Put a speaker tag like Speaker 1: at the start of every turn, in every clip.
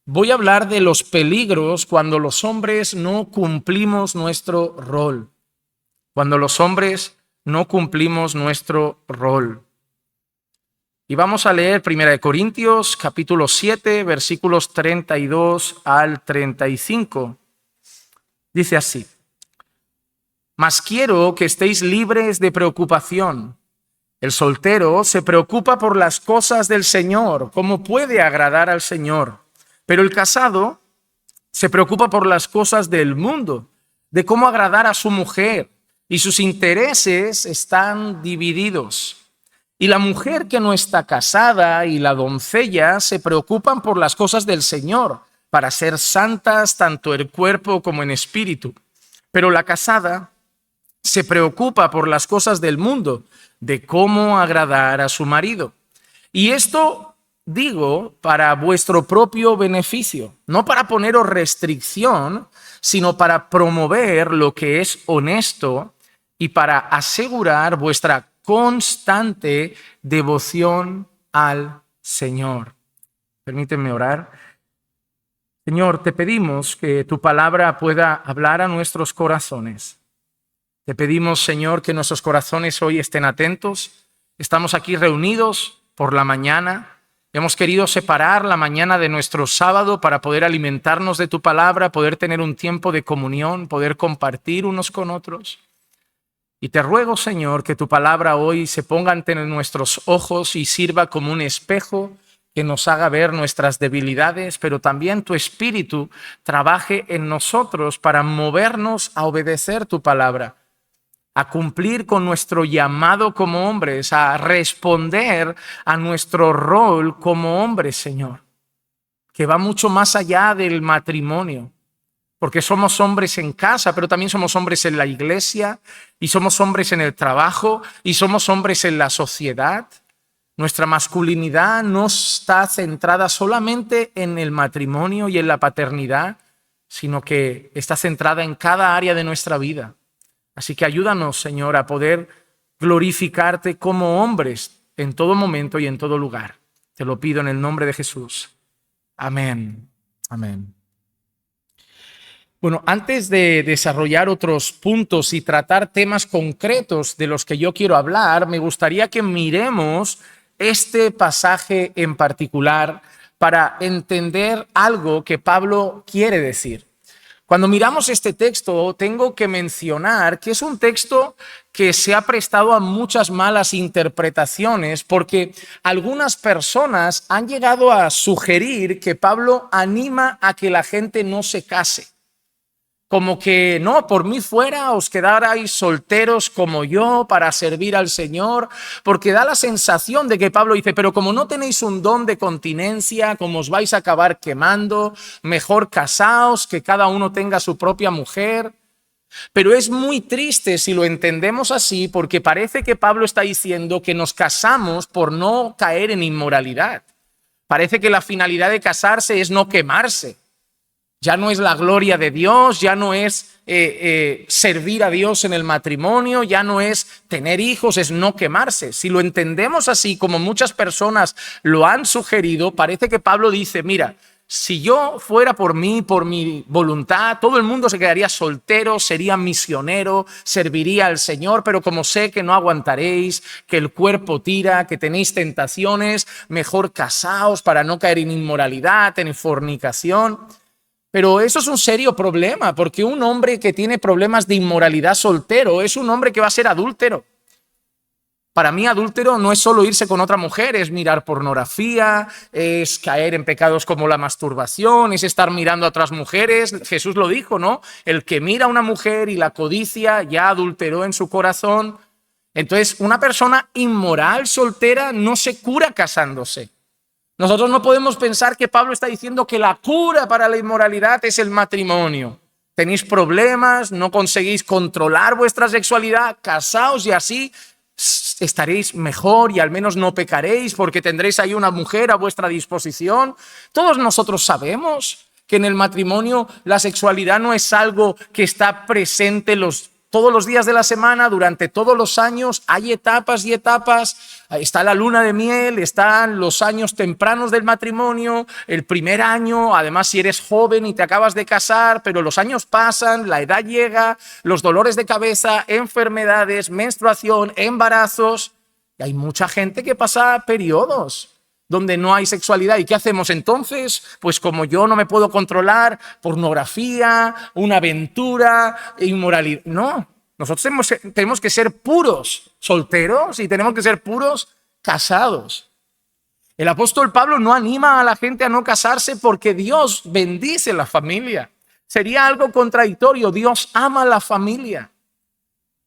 Speaker 1: voy a hablar de los peligros cuando los hombres no cumplimos nuestro rol. Cuando los hombres no cumplimos nuestro rol. Y vamos a leer 1 Corintios, capítulo 7, versículos 32 al 35. Dice así: Mas quiero que estéis libres de preocupación. El soltero se preocupa por las cosas del Señor, como puede agradar al Señor. Pero el casado se preocupa por las cosas del mundo, de cómo agradar a su mujer, y sus intereses están divididos. Y la mujer que no está casada y la doncella se preocupan por las cosas del Señor, para ser santas tanto en cuerpo como en espíritu. Pero la casada se preocupa por las cosas del mundo, de cómo agradar a su marido. Y esto digo para vuestro propio beneficio, no para poneros restricción, sino para promover lo que es honesto y para asegurar vuestra constante devoción al Señor. Permíteme orar. Señor, te pedimos que tu palabra pueda hablar a nuestros corazones. Te pedimos, Señor, que nuestros corazones hoy estén atentos. Estamos aquí reunidos por la mañana. Hemos querido separar la mañana de nuestro sábado para poder alimentarnos de tu palabra, poder tener un tiempo de comunión, poder compartir unos con otros. Y te ruego, Señor, que tu palabra hoy se ponga ante nuestros ojos y sirva como un espejo que nos haga ver nuestras debilidades, pero también tu Espíritu trabaje en nosotros para movernos a obedecer tu palabra, a cumplir con nuestro llamado como hombres, a responder a nuestro rol como hombres, Señor, que va mucho más allá del matrimonio, porque somos hombres en casa, pero también somos hombres en la iglesia, y somos hombres en el trabajo, y somos hombres en la sociedad. Nuestra masculinidad no está centrada solamente en el matrimonio y en la paternidad, sino que está centrada en cada área de nuestra vida. Así que ayúdanos, Señor, a poder glorificarte como hombres en todo momento y en todo lugar. Te lo pido en el nombre de Jesús. Amén. Amén. Bueno, antes de desarrollar otros puntos y tratar temas concretos de los que yo quiero hablar, me gustaría que miremos este pasaje en particular para entender algo que Pablo quiere decir. Cuando miramos este texto, tengo que mencionar que es un texto que se ha prestado a muchas malas interpretaciones porque algunas personas han llegado a sugerir que Pablo anima a que la gente no se case. Como que, no, por mí fuera os quedarais solteros como yo para servir al Señor, porque da la sensación de que Pablo dice, pero como no tenéis un don de continencia, como os vais a acabar quemando, mejor casaos, que cada uno tenga su propia mujer. Pero es muy triste si lo entendemos así, porque parece que Pablo está diciendo que nos casamos por no caer en inmoralidad. Parece que la finalidad de casarse es no quemarse. Ya no es la gloria de Dios, ya no es servir a Dios en el matrimonio, ya no es tener hijos, es no quemarse. Si lo entendemos así, como muchas personas lo han sugerido, parece que Pablo dice, mira, si yo fuera por mí, por mi voluntad, todo el mundo se quedaría soltero, sería misionero, serviría al Señor, pero como sé que no aguantaréis, que el cuerpo tira, que tenéis tentaciones, mejor casaos para no caer en inmoralidad, en fornicación. Pero eso es un serio problema, porque un hombre que tiene problemas de inmoralidad soltero es un hombre que va a ser adúltero. Para mí, adúltero no es solo irse con otra mujer, es mirar pornografía, es caer en pecados como la masturbación, es estar mirando a otras mujeres. Jesús lo dijo, ¿no? El que mira a una mujer y la codicia ya adulteró en su corazón. Entonces, una persona inmoral, soltera, no se cura casándose. Nosotros no podemos pensar que Pablo está diciendo que la cura para la inmoralidad es el matrimonio. Tenéis problemas, no conseguís controlar vuestra sexualidad, casaos y así estaréis mejor y al menos no pecaréis porque tendréis ahí una mujer a vuestra disposición. Todos nosotros sabemos que en el matrimonio la sexualidad no es algo que está presente los todos los días de la semana, durante todos los años, hay etapas y etapas. Está la luna de miel, están los años tempranos del matrimonio, el primer año, además si eres joven y te acabas de casar, pero los años pasan, la edad llega, los dolores de cabeza, enfermedades, menstruación, embarazos. Y hay mucha gente que pasa periodos donde no hay sexualidad. ¿Y qué hacemos entonces? Pues como yo no me puedo controlar, pornografía, una aventura, inmoralidad. No, nosotros tenemos que ser puros solteros y tenemos que ser puros casados. El apóstol Pablo no anima a la gente a no casarse porque Dios bendice la familia. Sería algo contradictorio. Dios ama la familia.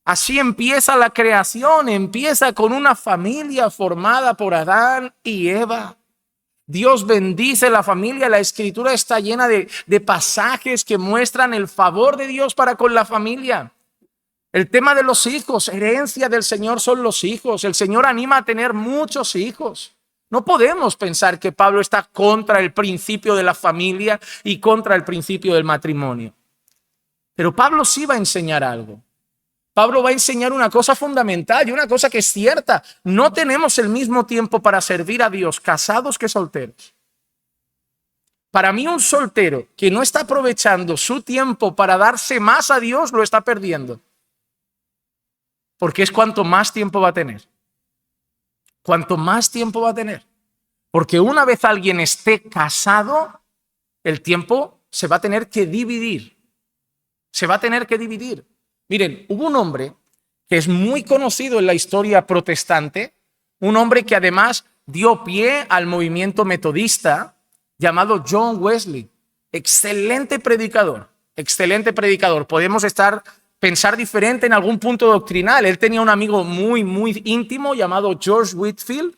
Speaker 1: Así empieza la creación, empieza con una familia formada por Adán y Eva. Dios bendice la familia, la Escritura está llena de pasajes que muestran el favor de Dios para con la familia. El tema de los hijos, herencia del Señor son los hijos. El Señor anima a tener muchos hijos. No podemos pensar que Pablo está contra el principio de la familia y contra el principio del matrimonio. Pero Pablo sí va a enseñar algo. Pablo va a enseñar una cosa fundamental y una cosa que es cierta. No tenemos el mismo tiempo para servir a Dios casados que solteros. Para mí, un soltero que no está aprovechando su tiempo para darse más a Dios, lo está perdiendo. Porque es cuanto más tiempo va a tener. Cuanto más tiempo va a tener. Porque una vez alguien esté casado, el tiempo se va a tener que dividir. Se va a tener que dividir. Miren, hubo un hombre que es muy conocido en la historia protestante, un hombre que además dio pie al movimiento metodista, llamado John Wesley. Excelente predicador, excelente predicador. Podemos pensar diferente en algún punto doctrinal. Él tenía un amigo muy, muy íntimo llamado George Whitefield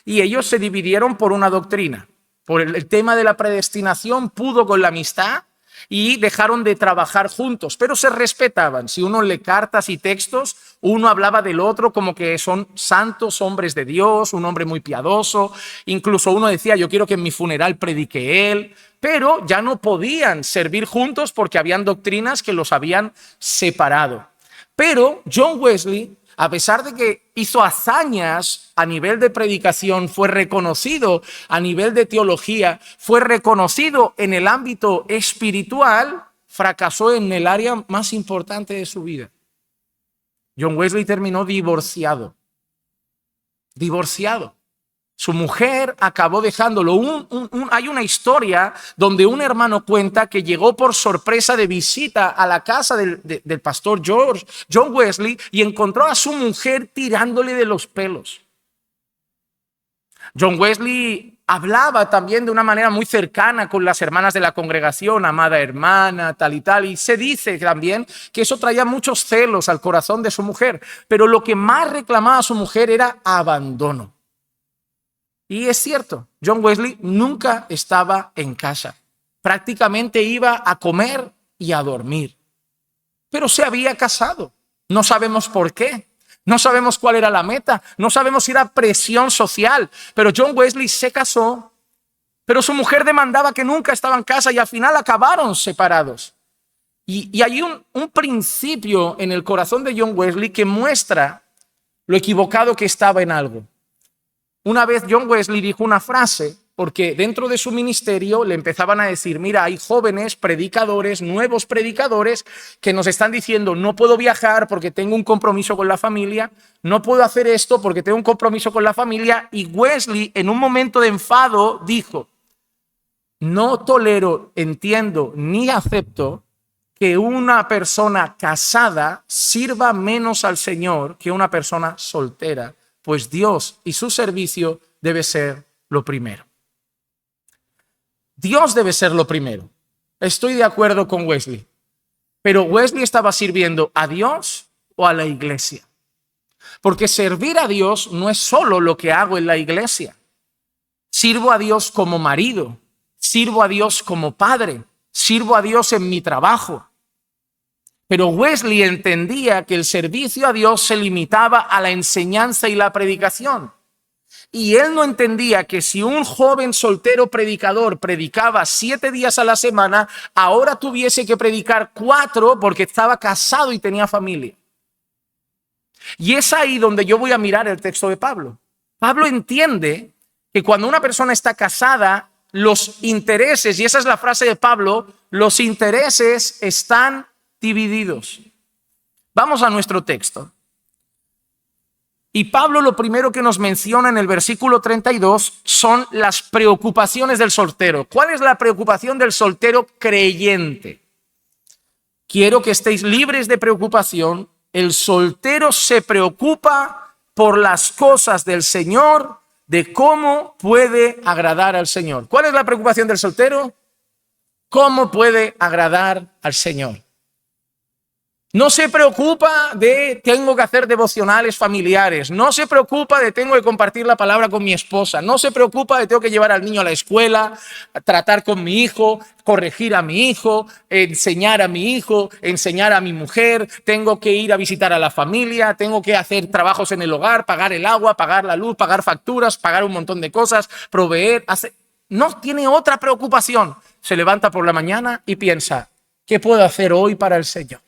Speaker 1: y ellos se dividieron por una doctrina. Por el tema de la predestinación pudo con la amistad y dejaron de trabajar juntos, pero se respetaban. Si uno lee cartas y textos, uno hablaba del otro como que son santos hombres de Dios, un hombre muy piadoso. Incluso uno decía, yo quiero que en mi funeral predique él, pero ya no podían servir juntos porque habían doctrinas que los habían separado. Pero John Wesley, a pesar de que hizo hazañas a nivel de predicación, fue reconocido a nivel de teología, fue reconocido en el ámbito espiritual, fracasó en el área más importante de su vida. John Wesley terminó divorciado. Divorciado. Su mujer acabó dejándolo. Hay una historia donde un hermano cuenta que llegó por sorpresa de visita a la casa del pastor John Wesley y encontró a su mujer tirándole de los pelos. John Wesley hablaba también de una manera muy cercana con las hermanas de la congregación, amada hermana, tal y tal, y se dice también que eso traía muchos celos al corazón de su mujer, pero lo que más reclamaba a su mujer era abandono. Y es cierto, John Wesley nunca estaba en casa. Prácticamente iba a comer y a dormir. Pero se había casado. No sabemos por qué. No sabemos cuál era la meta. No sabemos si era presión social. Pero John Wesley se casó. Pero su mujer demandaba que nunca estaba en casa y al final acabaron separados. Y hay un principio en el corazón de John Wesley que muestra lo equivocado que estaba en algo. Una vez John Wesley dijo una frase, porque dentro de su ministerio le empezaban a decir, mira, hay jóvenes predicadores, nuevos predicadores, que nos están diciendo, no puedo viajar porque tengo un compromiso con la familia, no puedo hacer esto porque tengo un compromiso con la familia. Y Wesley, en un momento de enfado, dijo, no tolero, entiendo ni acepto que una persona casada sirva menos al Señor que una persona soltera, pues Dios y su servicio debe ser lo primero. Dios debe ser lo primero. Estoy de acuerdo con Wesley. Pero Wesley estaba sirviendo a Dios o a la iglesia. Porque servir a Dios no es solo lo que hago en la iglesia. Sirvo a Dios como marido, sirvo a Dios como padre, sirvo a Dios en mi trabajo. Pero Wesley entendía que el servicio a Dios se limitaba a la enseñanza y la predicación. Y él no entendía que si un joven soltero predicador predicaba 7 días a la semana, ahora tuviese que predicar 4 porque estaba casado y tenía familia. Y es ahí donde yo voy a mirar el texto de Pablo. Pablo entiende que cuando una persona está casada, los intereses, y esa es la frase de Pablo, los intereses están divididos. Vamos a nuestro texto. Y Pablo lo primero que nos menciona en el versículo 32 son las preocupaciones del soltero. ¿Cuál es la preocupación del soltero creyente? Quiero que estéis libres de preocupación. El soltero se preocupa por las cosas del Señor, de cómo puede agradar al Señor. ¿Cuál es la preocupación del soltero? ¿Cómo puede agradar al Señor? No se preocupa de tengo que hacer devocionales familiares. No se preocupa de tengo que compartir la palabra con mi esposa. No se preocupa de tengo que llevar al niño a la escuela, tratar con mi hijo, corregir a mi hijo, enseñar a mi hijo, enseñar a mi mujer. Tengo que ir a visitar a la familia, tengo que hacer trabajos en el hogar, pagar el agua, pagar la luz, pagar facturas, pagar un montón de cosas, proveer. No tiene otra preocupación. Se levanta por la mañana y piensa, ¿qué puedo hacer hoy para el Señor?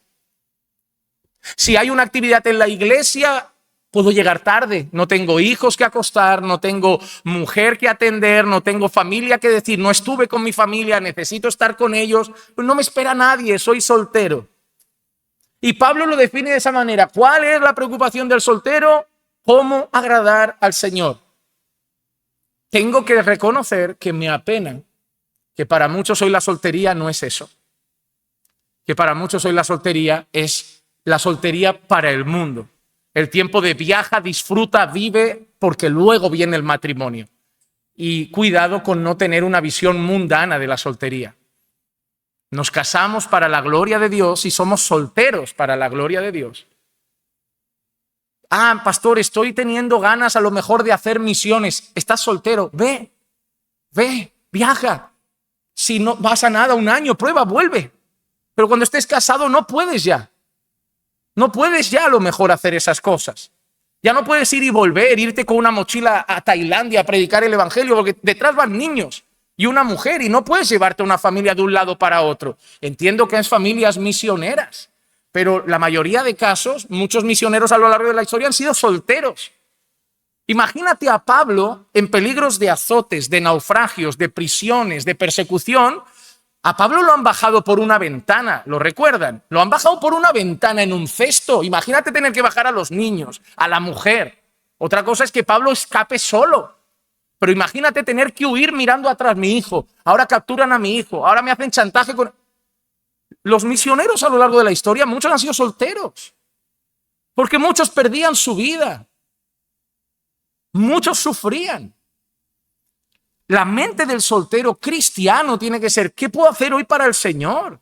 Speaker 1: Si hay una actividad en la iglesia, puedo llegar tarde. No tengo hijos que acostar, no tengo mujer que atender, no tengo familia que decir, no estuve con mi familia, necesito estar con ellos. Pues no me espera nadie, soy soltero. Y Pablo lo define de esa manera. ¿Cuál es la preocupación del soltero? ¿Cómo agradar al Señor? Tengo que reconocer que me apena que para muchos hoy la soltería no es eso. Que para muchos hoy la soltería es la soltería para el mundo. El tiempo de viaja, disfruta, vive, porque luego viene el matrimonio. Y cuidado con no tener una visión mundana de la soltería. Nos casamos para la gloria de Dios y somos solteros para la gloria de Dios. Ah, pastor, estoy teniendo ganas a lo mejor de hacer misiones. Estás soltero, ve, viaja. Si no vas a nada, un año, prueba, vuelve. Pero cuando estés casado no puedes ya. No puedes ya a lo mejor hacer esas cosas. Ya no puedes ir y volver, irte con una mochila a Tailandia a predicar el evangelio, porque detrás van niños y una mujer y no puedes llevarte a una familia de un lado para otro. Entiendo que es familias misioneras, pero la mayoría de casos, muchos misioneros a lo largo de la historia han sido solteros. Imagínate a Pablo en peligros de azotes, de naufragios, de prisiones, de persecución. A Pablo lo han bajado por una ventana, ¿lo recuerdan? Lo han bajado por una ventana en un cesto. Imagínate tener que bajar a los niños, a la mujer. Otra cosa es que Pablo escape solo. Pero imagínate tener que huir mirando atrás mi hijo. Ahora capturan a mi hijo, ahora me hacen chantaje con... Los misioneros a lo largo de la historia, muchos han sido solteros. Porque muchos perdían su vida. Muchos sufrían. La mente del soltero cristiano tiene que ser, ¿qué puedo hacer hoy para el Señor?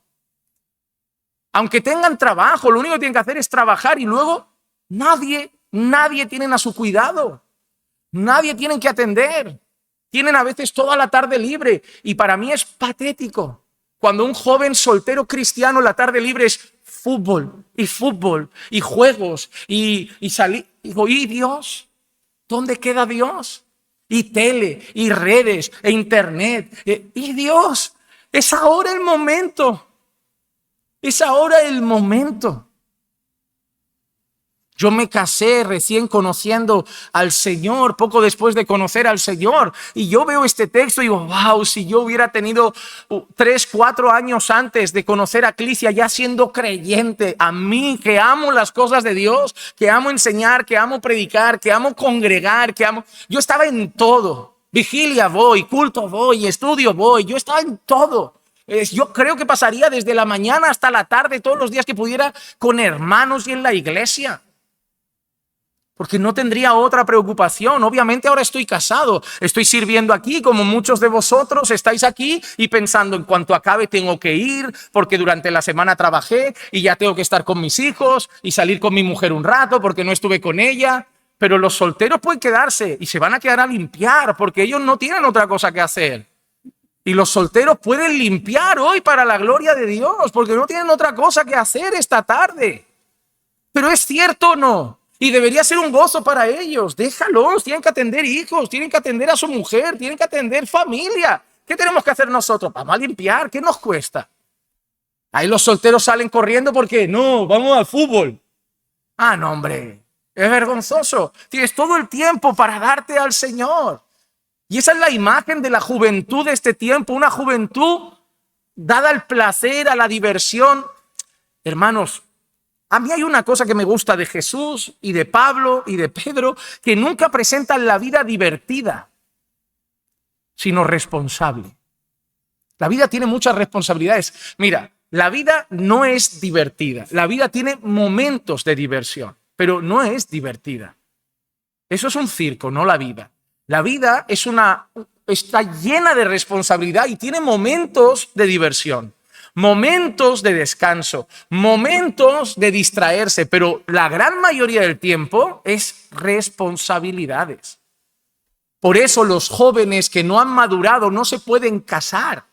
Speaker 1: Aunque tengan trabajo, lo único que tienen que hacer es trabajar y luego nadie tienen a su cuidado. Nadie tienen que atender. Tienen a veces toda la tarde libre y para mí es patético. Cuando un joven soltero cristiano la tarde libre es fútbol y juegos y salir. Digo, ¿y Dios? ¿Dónde queda Dios? Y tele, y redes, e internet. Y Dios, es ahora el momento. Es ahora el momento. Yo me casé recién conociendo al Señor, poco después de conocer al Señor. Y yo veo este texto y digo, wow, si yo hubiera tenido 3, 4 años antes de conocer a Clicia, ya siendo creyente, a mí que amo las cosas de Dios, que amo enseñar, que amo predicar, que amo congregar, yo estaba en todo. Vigilia voy, culto voy, estudio voy, yo estaba en todo. Yo creo que pasaría desde la mañana hasta la tarde, todos los días que pudiera, con hermanos y en la iglesia. Porque no tendría otra preocupación. Obviamente ahora estoy casado, estoy sirviendo aquí como muchos de vosotros estáis aquí y pensando en cuanto acabe tengo que ir porque durante la semana trabajé y ya tengo que estar con mis hijos y salir con mi mujer un rato porque no estuve con ella. Pero los solteros pueden quedarse y se van a quedar a limpiar porque ellos no tienen otra cosa que hacer. Y los solteros pueden limpiar hoy para la gloria de Dios porque no tienen otra cosa que hacer esta tarde. Pero ¿es cierto o no? Y debería ser un gozo para ellos. Déjalos, tienen que atender hijos, tienen que atender a su mujer, tienen que atender familia. ¿Qué tenemos que hacer nosotros? Vamos a limpiar, ¿qué nos cuesta? Ahí los solteros salen corriendo porque no, vamos al fútbol. Ah, no, hombre, es vergonzoso. Tienes todo el tiempo para darte al Señor. Y esa es la imagen de la juventud de este tiempo, una juventud dada al placer, a la diversión. Hermanos, a mí hay una cosa que me gusta de Jesús y de Pablo y de Pedro, que nunca presentan la vida divertida, sino responsable. La vida tiene muchas responsabilidades. Mira, la vida no es divertida. La vida tiene momentos de diversión, pero no es divertida. Eso es un circo, no la vida. La vida está llena de responsabilidad y tiene momentos de diversión, momentos de descanso, momentos de distraerse, pero la gran mayoría del tiempo es responsabilidades. Por eso los jóvenes que no han madurado no se pueden casar.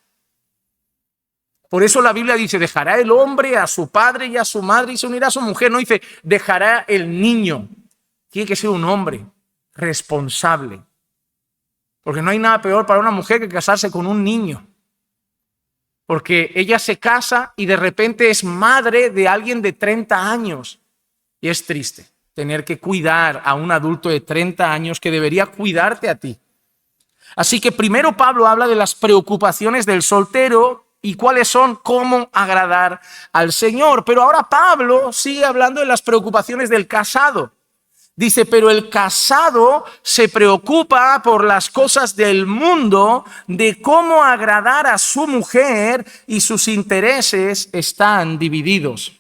Speaker 1: Por eso la Biblia dice, dejará el hombre a su padre y a su madre y se unirá a su mujer. No dice, dejará el niño. Tiene que ser un hombre responsable. Porque no hay nada peor para una mujer que casarse con un niño. Porque ella se casa y de repente es madre de alguien de 30 años. Y es triste tener que cuidar a un adulto de 30 años que debería cuidarte a ti. Así que primero Pablo habla de las preocupaciones del soltero y cuáles son, cómo agradar al Señor. Pero ahora Pablo sigue hablando de las preocupaciones del casado. Dice, pero el casado se preocupa por las cosas del mundo, de cómo agradar a su mujer y sus intereses están divididos.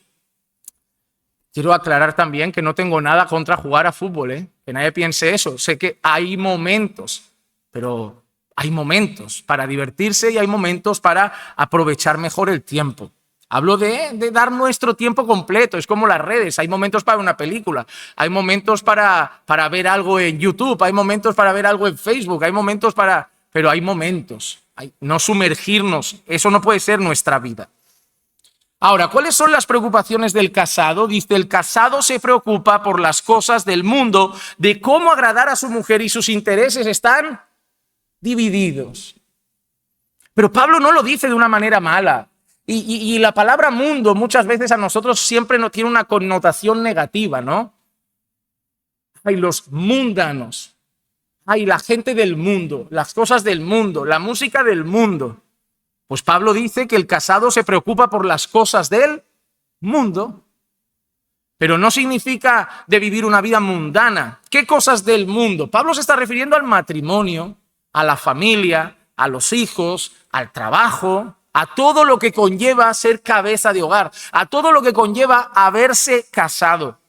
Speaker 1: Quiero aclarar también que no tengo nada contra jugar a fútbol, que nadie piense eso. Sé que hay momentos, pero hay momentos para divertirse y hay momentos para aprovechar mejor el tiempo. Hablo de dar nuestro tiempo completo, es como las redes, hay momentos para una película, hay momentos para ver algo en YouTube, hay momentos para ver algo en Facebook, hay momentos pero hay momentos, no sumergirnos, eso no puede ser nuestra vida. Ahora, ¿cuáles son las preocupaciones del casado? Dice, el casado se preocupa por las cosas del mundo, de cómo agradar a su mujer y sus intereses están divididos. Pero Pablo no lo dice de una manera mala. Y la palabra mundo muchas veces a nosotros siempre nos tiene una connotación negativa, ¿no? Hay los mundanos, hay la gente del mundo, las cosas del mundo, la música del mundo. Pues Pablo dice que el casado se preocupa por las cosas del mundo, pero no significa de vivir una vida mundana. ¿Qué cosas del mundo? Pablo se está refiriendo al matrimonio, a la familia, a los hijos, al trabajo, a todo lo que conlleva ser cabeza de hogar, a todo lo que conlleva haberse casado.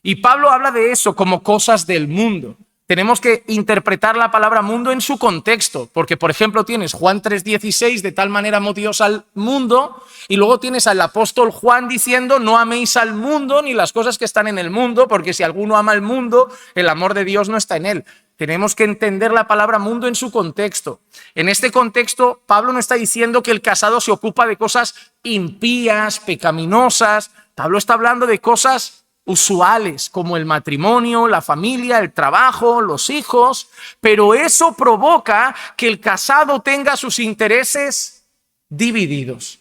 Speaker 1: Y Pablo habla de eso como cosas del mundo. Tenemos que interpretar la palabra mundo en su contexto, porque por ejemplo tienes Juan 3:16, de tal manera amó Dios al mundo, y luego tienes al apóstol Juan diciendo, no améis al mundo ni las cosas que están en el mundo, porque si alguno ama al mundo, el amor de Dios no está en él. Tenemos que entender la palabra mundo en su contexto. En este contexto, Pablo no está diciendo que el casado se ocupa de cosas impías, pecaminosas. Pablo está hablando de cosas usuales, como el matrimonio, la familia, el trabajo, los hijos. Pero eso provoca que el casado tenga sus intereses divididos.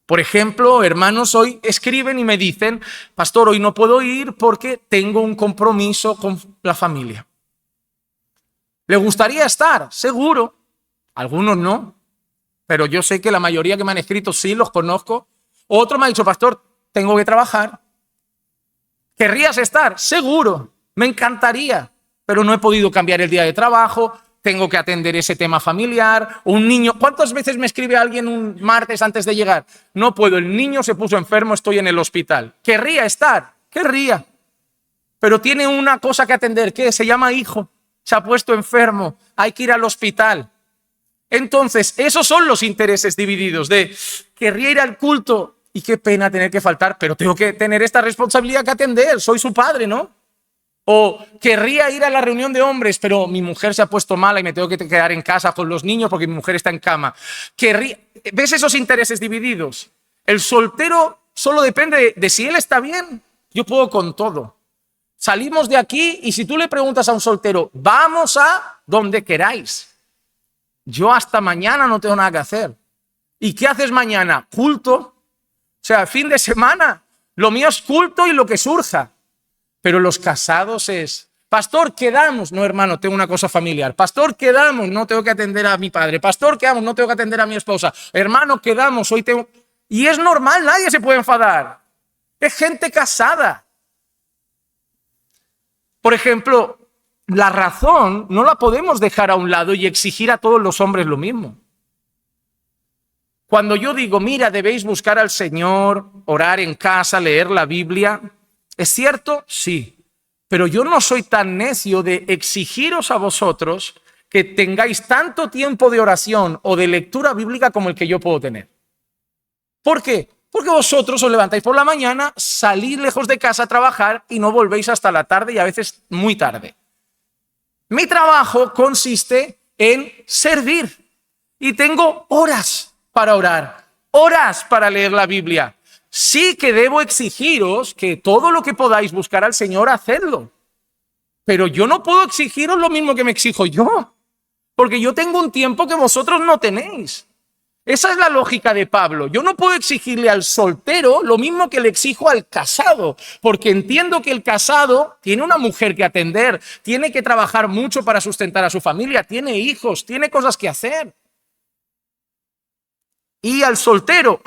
Speaker 1: Por ejemplo, hermanos hoy escriben y me dicen, pastor, hoy no puedo ir porque tengo un compromiso con la familia. ¿Le gustaría estar? Seguro. Algunos no, pero yo sé que la mayoría que me han escrito sí, los conozco. Otro me ha dicho, pastor, tengo que trabajar. ¿Querrías estar? Seguro, me encantaría, pero no he podido cambiar el día de trabajo. Tengo que atender ese tema familiar, un niño. ¿Cuántas veces me escribe alguien un martes antes de llegar? No puedo, el niño se puso enfermo, estoy en el hospital. ¿Querría estar? Querría. Pero tiene una cosa que atender, ¿qué? Se llama hijo, se ha puesto enfermo, hay que ir al hospital. Entonces, esos son los intereses divididos de querría ir al culto y qué pena tener que faltar, pero tengo que tener esta responsabilidad que atender, soy su padre, ¿no? O querría ir a la reunión de hombres, pero mi mujer se ha puesto mala y me tengo que quedar en casa con los niños porque mi mujer está en cama. ¿Ves esos intereses divididos? El soltero solo depende de si él está bien. Yo puedo con todo. Salimos de aquí y si tú le preguntas a un soltero, vamos a donde queráis. Yo hasta mañana no tengo nada que hacer. ¿Y qué haces mañana? Culto. O sea, fin de semana. Lo mío es culto y lo que surja. Pero los casados es, pastor, quedamos. No, hermano, tengo una cosa familiar. Pastor, quedamos. No tengo que atender a mi padre. Pastor, quedamos. No tengo que atender a mi esposa. Hermano, quedamos. Hoy tengo... Y es normal, nadie se puede enfadar. Es gente casada. Por ejemplo, la razón no la podemos dejar a un lado y exigir a todos los hombres lo mismo. Cuando yo digo, mira, debéis buscar al Señor, orar en casa, leer la Biblia, ¿es cierto? Sí. Pero yo no soy tan necio de exigiros a vosotros que tengáis tanto tiempo de oración o de lectura bíblica como el que yo puedo tener. ¿Por qué? Porque vosotros os levantáis por la mañana, salís lejos de casa a trabajar y no volvéis hasta la tarde y a veces muy tarde. Mi trabajo consiste en servir y tengo horas para orar, horas para leer la Biblia. Sí que debo exigiros que todo lo que podáis buscar al Señor, hacedlo. Pero yo no puedo exigiros lo mismo que me exijo yo, porque yo tengo un tiempo que vosotros no tenéis. Esa es la lógica de Pablo. Yo no puedo exigirle al soltero lo mismo que le exijo al casado, porque entiendo que el casado tiene una mujer que atender, tiene que trabajar mucho para sustentar a su familia, tiene hijos, tiene cosas que hacer. Y al soltero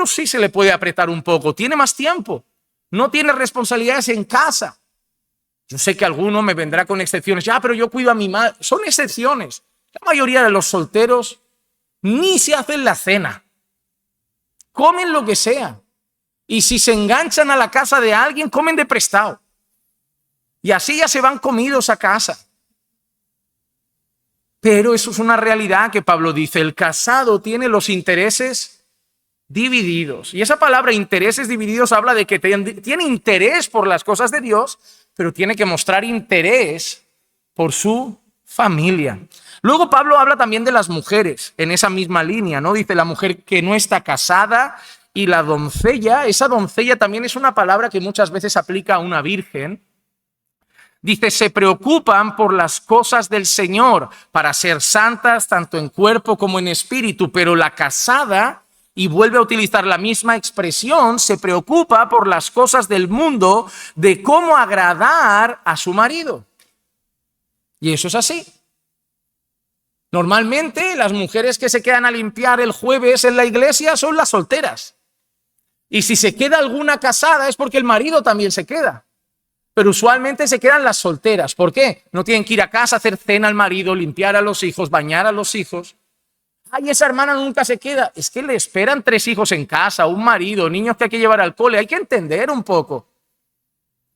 Speaker 1: sí se le puede apretar un poco, tiene más tiempo, no tiene responsabilidades en casa. Yo sé que alguno me vendrá con excepciones, ya, pero yo cuido a mi madre. Son excepciones. La mayoría de los solteros ni se hacen la cena, comen lo que sea. Y si se enganchan a la casa de alguien, comen de prestado. Y así ya se van comidos a casa. Pero eso es una realidad que Pablo dice, el casado tiene los intereses divididos. Y esa palabra intereses divididos habla de que tiene interés por las cosas de Dios, pero tiene que mostrar interés por su familia. Luego Pablo habla también de las mujeres en esa misma línea, ¿no? Dice la mujer que no está casada y la doncella. Esa doncella también es una palabra que muchas veces aplica a una virgen. Dice, se preocupan por las cosas del Señor para ser santas tanto en cuerpo como en espíritu, pero la casada, y vuelve a utilizar la misma expresión, se preocupa por las cosas del mundo, de cómo agradar a su marido. Y eso es así. Normalmente las mujeres que se quedan a limpiar el jueves en la iglesia son las solteras. Y si se queda alguna casada es porque el marido también se queda. Pero usualmente se quedan las solteras. ¿Por qué? No tienen que ir a casa, hacer cena al marido, limpiar a los hijos, bañar a los hijos. Ay, esa hermana nunca se queda. Es que le esperan 3 hijos en casa, un marido, niños que hay que llevar al cole. Hay que entender un poco.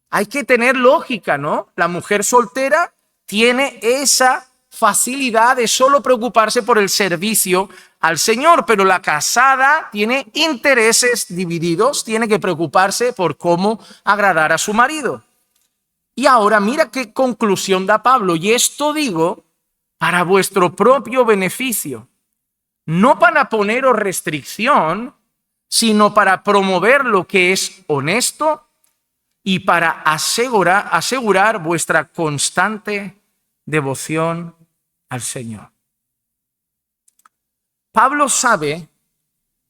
Speaker 1: Hay que tener lógica, ¿no? La mujer soltera tiene esa facilidad de solo preocuparse por el servicio al Señor, pero la casada tiene intereses divididos, tiene que preocuparse por cómo agradar a su marido. Y ahora mira qué conclusión da Pablo, y esto digo para vuestro propio beneficio, no para poneros restricción, sino para promover lo que es honesto y para asegurar vuestra constante devoción al Señor. Pablo sabe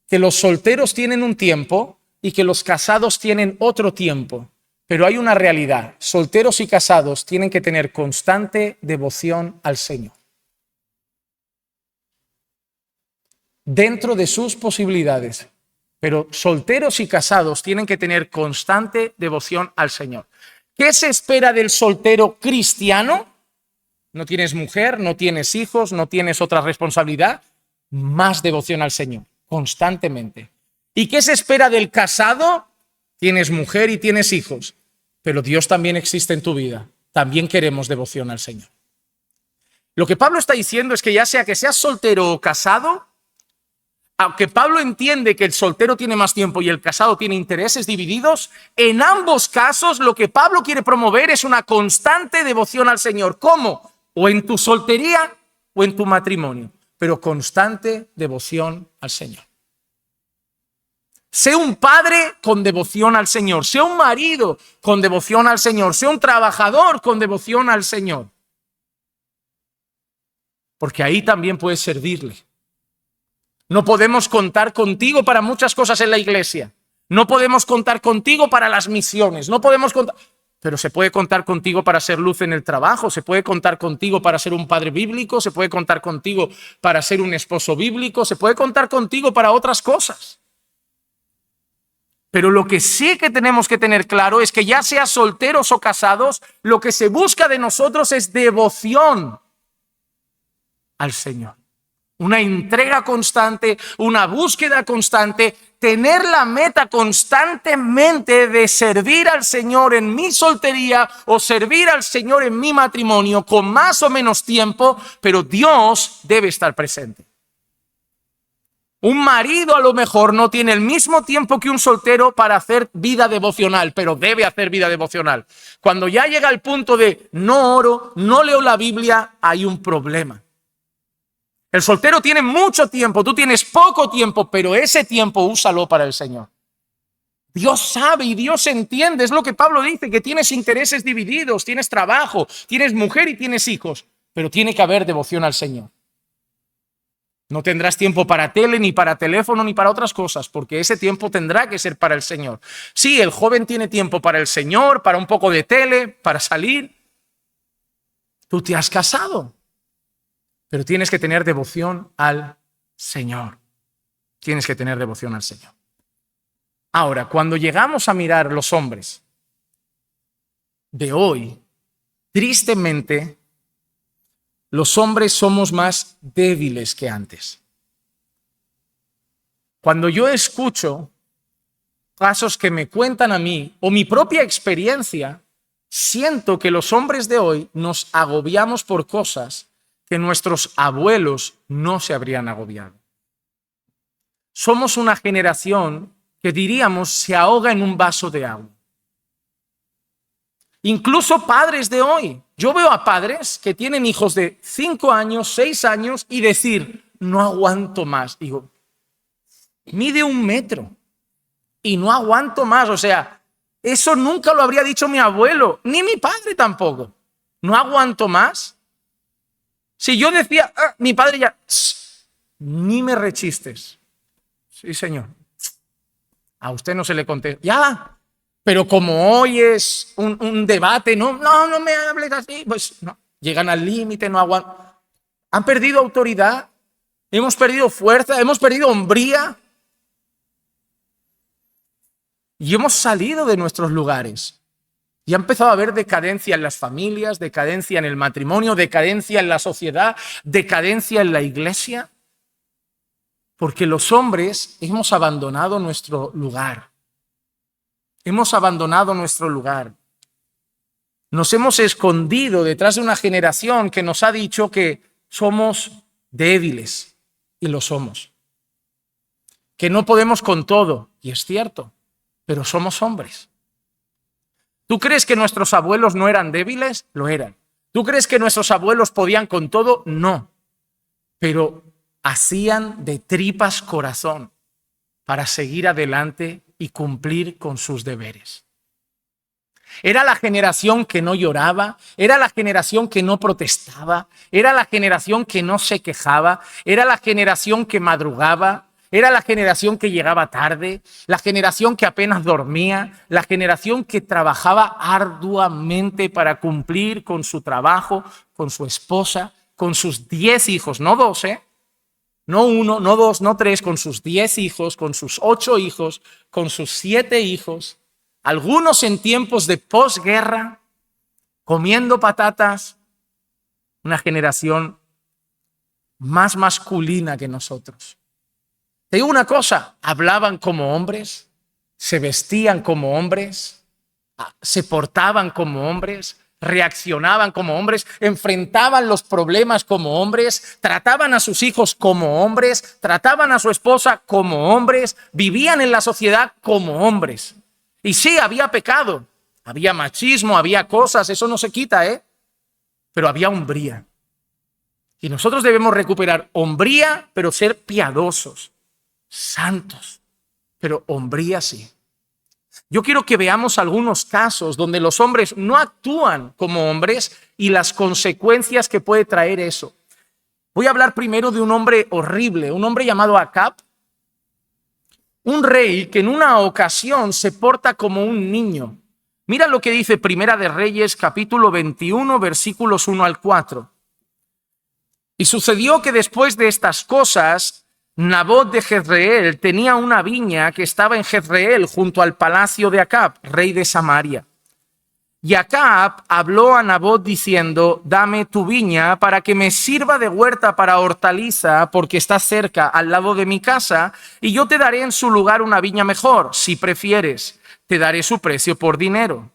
Speaker 1: que los solteros tienen un tiempo y que los casados tienen otro tiempo, pero hay una realidad: solteros y casados tienen que tener constante devoción al Señor, dentro de sus posibilidades, pero solteros y casados tienen que tener constante devoción al Señor. ¿Qué se espera del soltero cristiano? No tienes mujer, no tienes hijos, no tienes otra responsabilidad, más devoción al Señor, constantemente. ¿Y qué se espera del casado? Tienes mujer y tienes hijos, pero Dios también existe en tu vida. También queremos devoción al Señor. Lo que Pablo está diciendo es que ya sea que seas soltero o casado, aunque Pablo entiende que el soltero tiene más tiempo y el casado tiene intereses divididos, en ambos casos lo que Pablo quiere promover es una constante devoción al Señor. ¿Cómo? O en tu soltería o en tu matrimonio, pero constante devoción al Señor. Sé un padre con devoción al Señor. Sé un marido con devoción al Señor. Sé un trabajador con devoción al Señor. Porque ahí también puedes servirle. No podemos contar contigo para muchas cosas en la iglesia. No podemos contar contigo para las misiones. No podemos contar... Pero se puede contar contigo para ser luz en el trabajo, se puede contar contigo para ser un padre bíblico, se puede contar contigo para ser un esposo bíblico, se puede contar contigo para otras cosas. Pero lo que sí que tenemos que tener claro es que ya seas solteros o casados, lo que se busca de nosotros es devoción al Señor. Una entrega constante, una búsqueda constante, tener la meta constantemente de servir al Señor en mi soltería o servir al Señor en mi matrimonio con más o menos tiempo, pero Dios debe estar presente. Un marido a lo mejor no tiene el mismo tiempo que un soltero para hacer vida devocional, pero debe hacer vida devocional. Cuando ya llega al punto de no oro, no leo la Biblia, hay un problema. El soltero tiene mucho tiempo, tú tienes poco tiempo, pero ese tiempo úsalo para el Señor. Dios sabe y Dios entiende, es lo que Pablo dice, que tienes intereses divididos, tienes trabajo, tienes mujer y tienes hijos, pero tiene que haber devoción al Señor. No tendrás tiempo para tele, ni para teléfono, ni para otras cosas, porque ese tiempo tendrá que ser para el Señor. Sí, el joven tiene tiempo para el Señor, para un poco de tele, para salir. Tú te has casado. Pero tienes que tener devoción al Señor. Tienes que tener devoción al Señor. Ahora, cuando llegamos a mirar los hombres de hoy, tristemente, los hombres somos más débiles que antes. Cuando yo escucho casos que me cuentan a mí o mi propia experiencia, siento que los hombres de hoy nos agobiamos por cosas que nuestros abuelos no se habrían agobiado. Somos una generación que diríamos se ahoga en un vaso de agua. Incluso padres de hoy. Yo veo a padres que tienen hijos de 5 años, 6 años y decir, no aguanto más. Digo, mide 1 metro y no aguanto más. O sea, eso nunca lo habría dicho mi abuelo, ni mi padre tampoco. No aguanto más. Si yo decía, mi padre ya, ni me rechistes. Sí, señor. A usted no se le contesta. Ya, pero como hoy es un debate, no me hables así. Pues no, llegan al límite, no aguantan. Han perdido autoridad, hemos perdido fuerza, hemos perdido hombría. Y hemos salido de nuestros lugares. Y ha empezado a haber decadencia en las familias, decadencia en el matrimonio, decadencia en la sociedad, decadencia en la iglesia. Porque los hombres hemos abandonado nuestro lugar. Hemos abandonado nuestro lugar. Nos hemos escondido detrás de una generación que nos ha dicho que somos débiles. Y lo somos. Que no podemos con todo. Y es cierto. Pero somos hombres. ¿Tú crees que nuestros abuelos no eran débiles? Lo eran. ¿Tú crees que nuestros abuelos podían con todo? No. Pero hacían de tripas corazón para seguir adelante y cumplir con sus deberes. Era la generación que no lloraba, era la generación que no protestaba, era la generación que no se quejaba, era la generación que madrugaba, era la generación que llegaba tarde, la generación que apenas dormía, la generación que trabajaba arduamente para cumplir con su trabajo, con su esposa, con sus 10 hijos, no 12, no 1, no 2, no 3, con sus 10 hijos, con sus 8 hijos, con sus 7 hijos, algunos en tiempos de posguerra, comiendo patatas, una generación más masculina que nosotros. Te digo una cosa, hablaban como hombres, se vestían como hombres, se portaban como hombres, reaccionaban como hombres, enfrentaban los problemas como hombres, trataban a sus hijos como hombres, trataban a su esposa como hombres, vivían en la sociedad como hombres. Y sí, había pecado, había machismo, había cosas, eso no se quita, pero había hombría. Y nosotros debemos recuperar hombría, pero ser piadosos, santos, pero hombría sí. Yo quiero que veamos algunos casos donde los hombres no actúan como hombres y las consecuencias que puede traer eso. Voy a hablar primero de un hombre horrible, un hombre llamado Acab, un rey que en una ocasión se porta como un niño. Mira lo que dice Primera de Reyes, capítulo 21, versículos 1 al 4. Y sucedió que después de estas cosas, Nabot de Jezreel tenía una viña que estaba en Jezreel junto al palacio de Acab, rey de Samaria. Y Acab habló a Nabot diciendo: dame tu viña para que me sirva de huerta para hortaliza, porque está cerca al lado de mi casa, y yo te daré en su lugar una viña mejor, si prefieres, te daré su precio por dinero.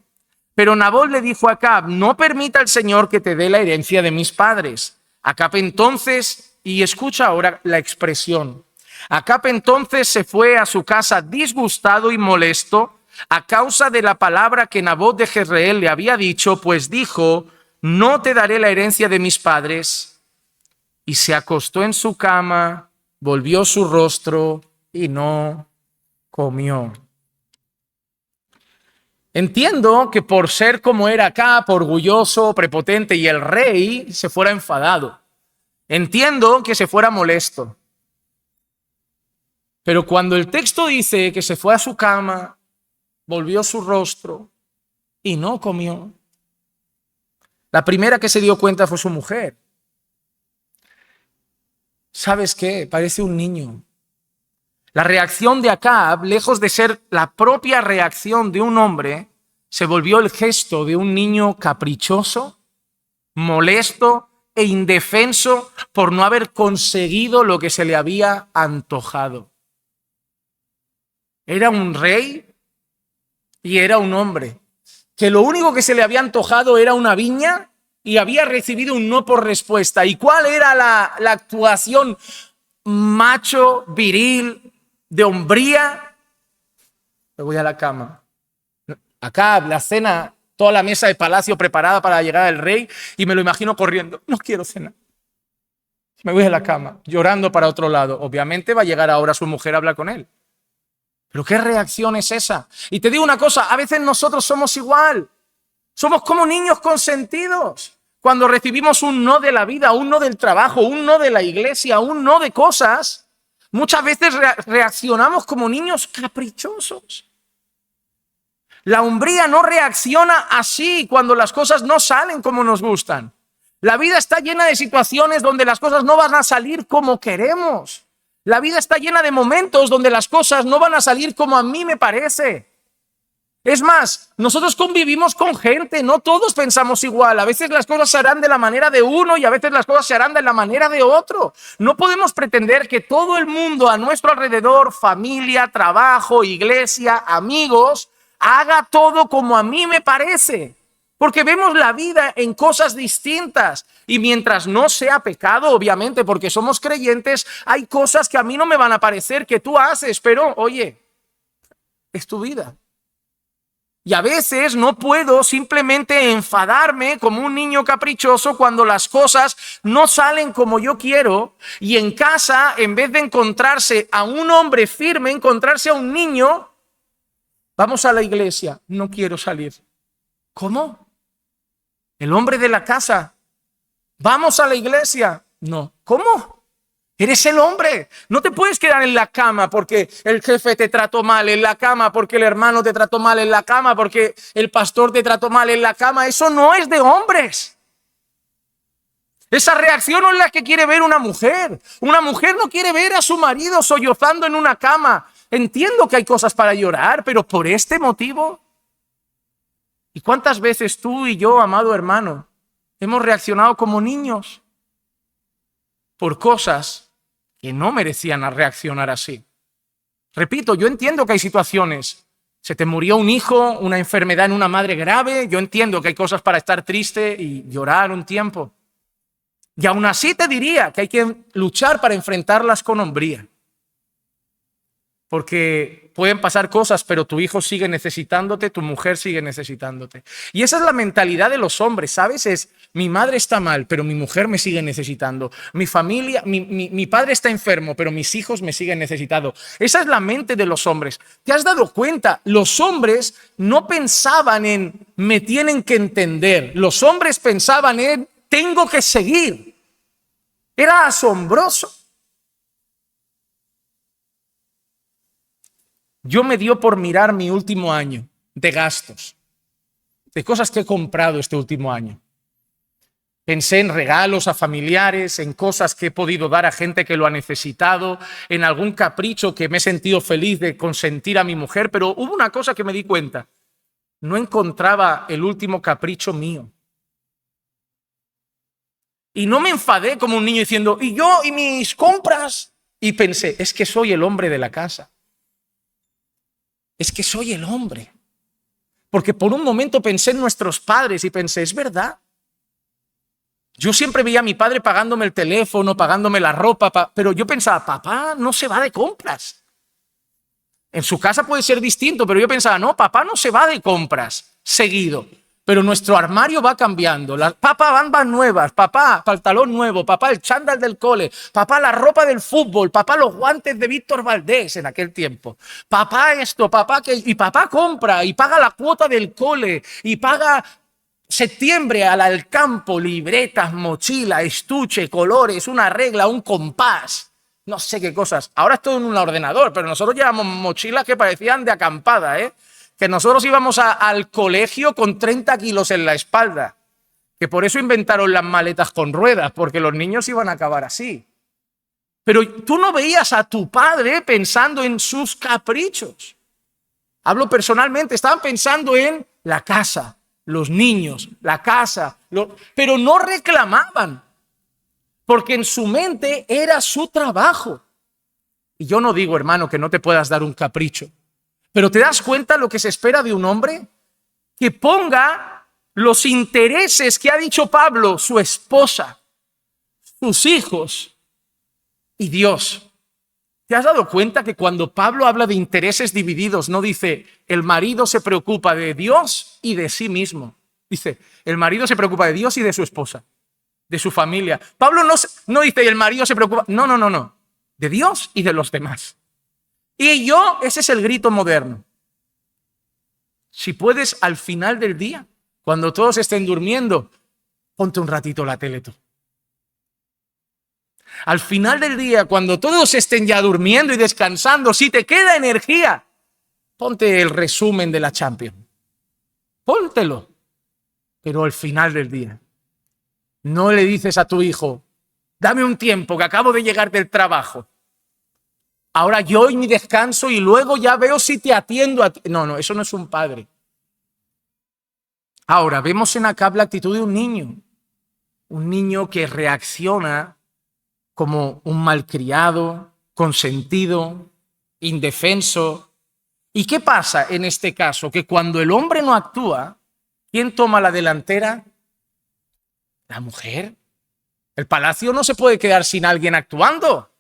Speaker 1: Pero Nabot le dijo a Acab: no permita el Señor que te dé la herencia de mis padres. Acab entonces, y escucha ahora la expresión, Acab entonces se fue a su casa disgustado y molesto a causa de la palabra que Nabot de Jezreel le había dicho, pues dijo: no te daré la herencia de mis padres. Y se acostó en su cama, volvió su rostro y no comió. Entiendo que por ser como era Acab, orgulloso, prepotente, y el rey, se fuera enfadado. Entiendo que se fuera molesto. Pero cuando el texto dice que se fue a su cama, volvió su rostro y no comió, la primera que se dio cuenta fue su mujer. ¿Sabes qué? Parece un niño. La reacción de Acab, lejos de ser la propia reacción de un hombre, se volvió el gesto de un niño caprichoso, molesto e indefenso por no haber conseguido lo que se le había antojado. Era un rey y era un hombre que lo único que se le había antojado era una viña y había recibido un no por respuesta. ¿Y cuál era la actuación macho, viril, de hombría? Me voy a la cama. Acá la cena, toda la mesa de palacio preparada para la llegada del rey, y me lo imagino corriendo: no quiero cenar, me voy a la cama, llorando para otro lado. Obviamente va a llegar ahora su mujer a hablar con él. ¿Pero qué reacción es esa? Y te digo una cosa, a veces nosotros somos igual. Somos como niños consentidos. Cuando recibimos un no de la vida, un no del trabajo, un no de la iglesia, un no de cosas, muchas veces reaccionamos como niños caprichosos. La hombría no reacciona así cuando las cosas no salen como nos gustan. La vida está llena de situaciones donde las cosas no van a salir como queremos. La vida está llena de momentos donde las cosas no van a salir como a mí me parece. Es más, nosotros convivimos con gente, no todos pensamos igual. A veces las cosas se harán de la manera de uno y a veces las cosas se harán de la manera de otro. No podemos pretender que todo el mundo a nuestro alrededor, familia, trabajo, iglesia, amigos, haga todo como a mí me parece. Porque vemos la vida en cosas distintas. Y mientras no sea pecado, obviamente, porque somos creyentes, hay cosas que a mí no me van a parecer que tú haces, pero oye, es tu vida. Y a veces no puedo simplemente enfadarme como un niño caprichoso cuando las cosas no salen como yo quiero, y en casa, en vez de encontrarse a un hombre firme, encontrarse a un niño. Vamos a la iglesia, no quiero salir. ¿Cómo? El hombre de la casa. Vamos a la iglesia. No. ¿Cómo? Eres el hombre. No te puedes quedar en la cama porque el jefe te trató mal, en la cama porque el hermano te trató mal, en la cama porque el pastor te trató mal, en la cama. Eso no es de hombres. Esa reacción no es la que quiere ver una mujer. Una mujer no quiere ver a su marido sollozando en una cama. Entiendo que hay cosas para llorar, pero por este motivo. ¿Y cuántas veces tú y yo, amado hermano, hemos reaccionado como niños por cosas que no merecían reaccionar así? Repito, yo entiendo que hay situaciones. Se te murió un hijo, una enfermedad en una madre grave. Yo entiendo que hay cosas para estar triste y llorar un tiempo. Y aún así te diría que hay que luchar para enfrentarlas con hombría. porque pueden pasar cosas, pero tu hijo sigue necesitándote, tu mujer sigue necesitándote. Y esa es la mentalidad de los hombres, ¿sabes? Es, mi madre está mal, pero mi mujer me sigue necesitando. Mi familia, mi padre está enfermo, pero mis hijos me siguen necesitando. Esa es la mente de los hombres. ¿Te has dado cuenta? Los hombres no pensaban en, me tienen que entender. Los hombres pensaban en, tengo que seguir. Era asombroso. Yo me dio por mirar mi último año de gastos, de cosas que he comprado este último año. Pensé en regalos a familiares, en cosas que he podido dar a gente que lo ha necesitado, en algún capricho que me he sentido feliz de consentir a mi mujer, pero hubo una cosa que me di cuenta. No encontraba el último capricho mío. Y no me enfadé como un niño diciendo, ¿y yo y mis compras? Y pensé, es que soy el hombre de la casa. Es que soy el hombre. Porque por un momento pensé en nuestros padres y pensé, es verdad. Yo siempre veía a mi padre pagándome el teléfono, pagándome la ropa, pero yo pensaba, papá no se va de compras. En su casa puede ser distinto, pero yo pensaba, no, papá no se va de compras seguido. Pero nuestro armario va cambiando. Papá, bambas nuevas, papá, pantalón nuevo, papá, el chándal del cole, papá, la ropa del fútbol, papá, los guantes de Víctor Valdés en aquel tiempo. Papá esto, papá que... Y papá compra y paga la cuota del cole y paga septiembre al campo, libretas, mochila, estuche, colores, una regla, un compás. No sé qué cosas. Ahora es todo en un ordenador, pero nosotros llevamos mochilas que parecían de acampada, ¿eh? Que nosotros íbamos al colegio con 30 kilos en la espalda, que por eso inventaron las maletas con ruedas, porque los niños iban a acabar así. Pero tú no veías a tu padre pensando en sus caprichos. Hablo personalmente, estaban pensando en la casa, los niños, la casa, pero no reclamaban, porque en su mente era su trabajo. Y yo no digo, hermano, que no te puedas dar un capricho. Pero ¿te das cuenta lo que se espera de un hombre? Que ponga los intereses que ha dicho Pablo, su esposa, sus hijos y Dios. ¿Te has dado cuenta que cuando Pablo habla de intereses divididos, no dice el marido se preocupa de Dios y de sí mismo? Dice, el marido se preocupa de Dios y de su esposa, de su familia. Pablo no dice el marido se preocupa, no, de Dios y de los demás. Y ese es el grito moderno. Si puedes, al final del día, cuando todos estén durmiendo, ponte un ratito la tele tú. Al final del día, cuando todos estén ya durmiendo y descansando, si te queda energía, ponte el resumen de la Champions. Póntelo. Pero al final del día, no le dices a tu hijo, dame un tiempo que acabo de llegar del trabajo. Ahora yo y mi descanso y luego ya veo si te atiendo a ti. No, eso no es un padre. Ahora, vemos en Acab la actitud de un niño que reacciona como un malcriado, consentido, indefenso. ¿Y qué pasa en este caso? Que cuando el hombre no actúa, ¿quién toma la delantera? La mujer. El palacio no se puede quedar sin alguien actuando.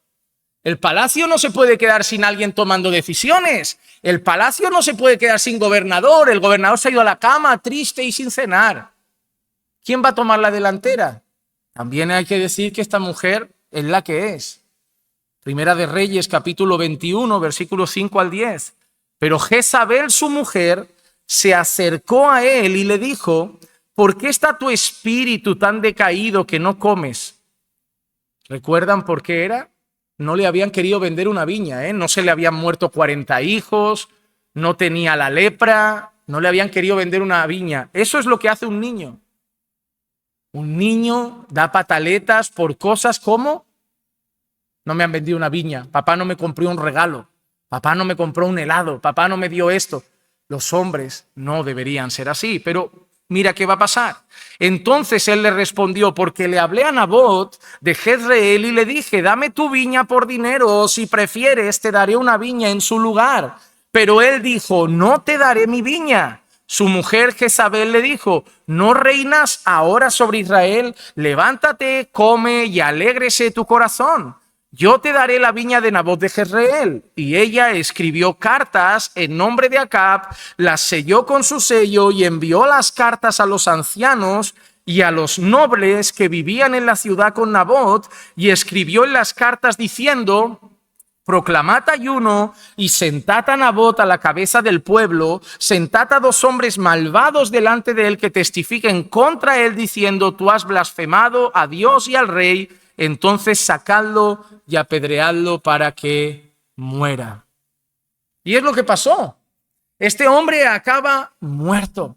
Speaker 1: El palacio no se puede quedar sin alguien tomando decisiones. El palacio no se puede quedar sin gobernador. El gobernador se ha ido a la cama triste y sin cenar. ¿Quién va a tomar la delantera? También hay que decir que esta mujer es la que es. Primera de Reyes, capítulo 21, versículos 5 al 10. Pero Jezabel, su mujer, se acercó a él y le dijo, ¿por qué está tu espíritu tan decaído que no comes? ¿Recuerdan por qué era? No le habían querido vender una viña, ¿eh? No se le habían muerto 40 hijos, no tenía la lepra, no le habían querido vender una viña. Eso es lo que hace un niño. Un niño da pataletas por cosas como, no me han vendido una viña, papá no me compró un regalo, papá no me compró un helado, papá no me dio esto. Los hombres no deberían ser así, pero mira qué va a pasar. Entonces él le respondió, porque le hablé a Nabot de Jezreel y le dije, dame tu viña por dinero, o si prefieres te daré una viña en su lugar. Pero él dijo, no te daré mi viña. Su mujer Jezabel le dijo, ¿no reinas ahora sobre Israel? Levántate, come y alégrese tu corazón. yo te daré la viña de Nabot de Jezreel. Y ella escribió cartas en nombre de Acab, las selló con su sello y envió las cartas a los ancianos y a los nobles que vivían en la ciudad con Nabot, y escribió en las cartas diciendo: proclamad ayuno y sentad a Nabot a la cabeza del pueblo, sentad a 2 hombres malvados delante de él que testifiquen contra él diciendo: tú has blasfemado a Dios y al rey, entonces sacadlo y apedreadlo para que muera. Y es lo que pasó. Este hombre acaba muerto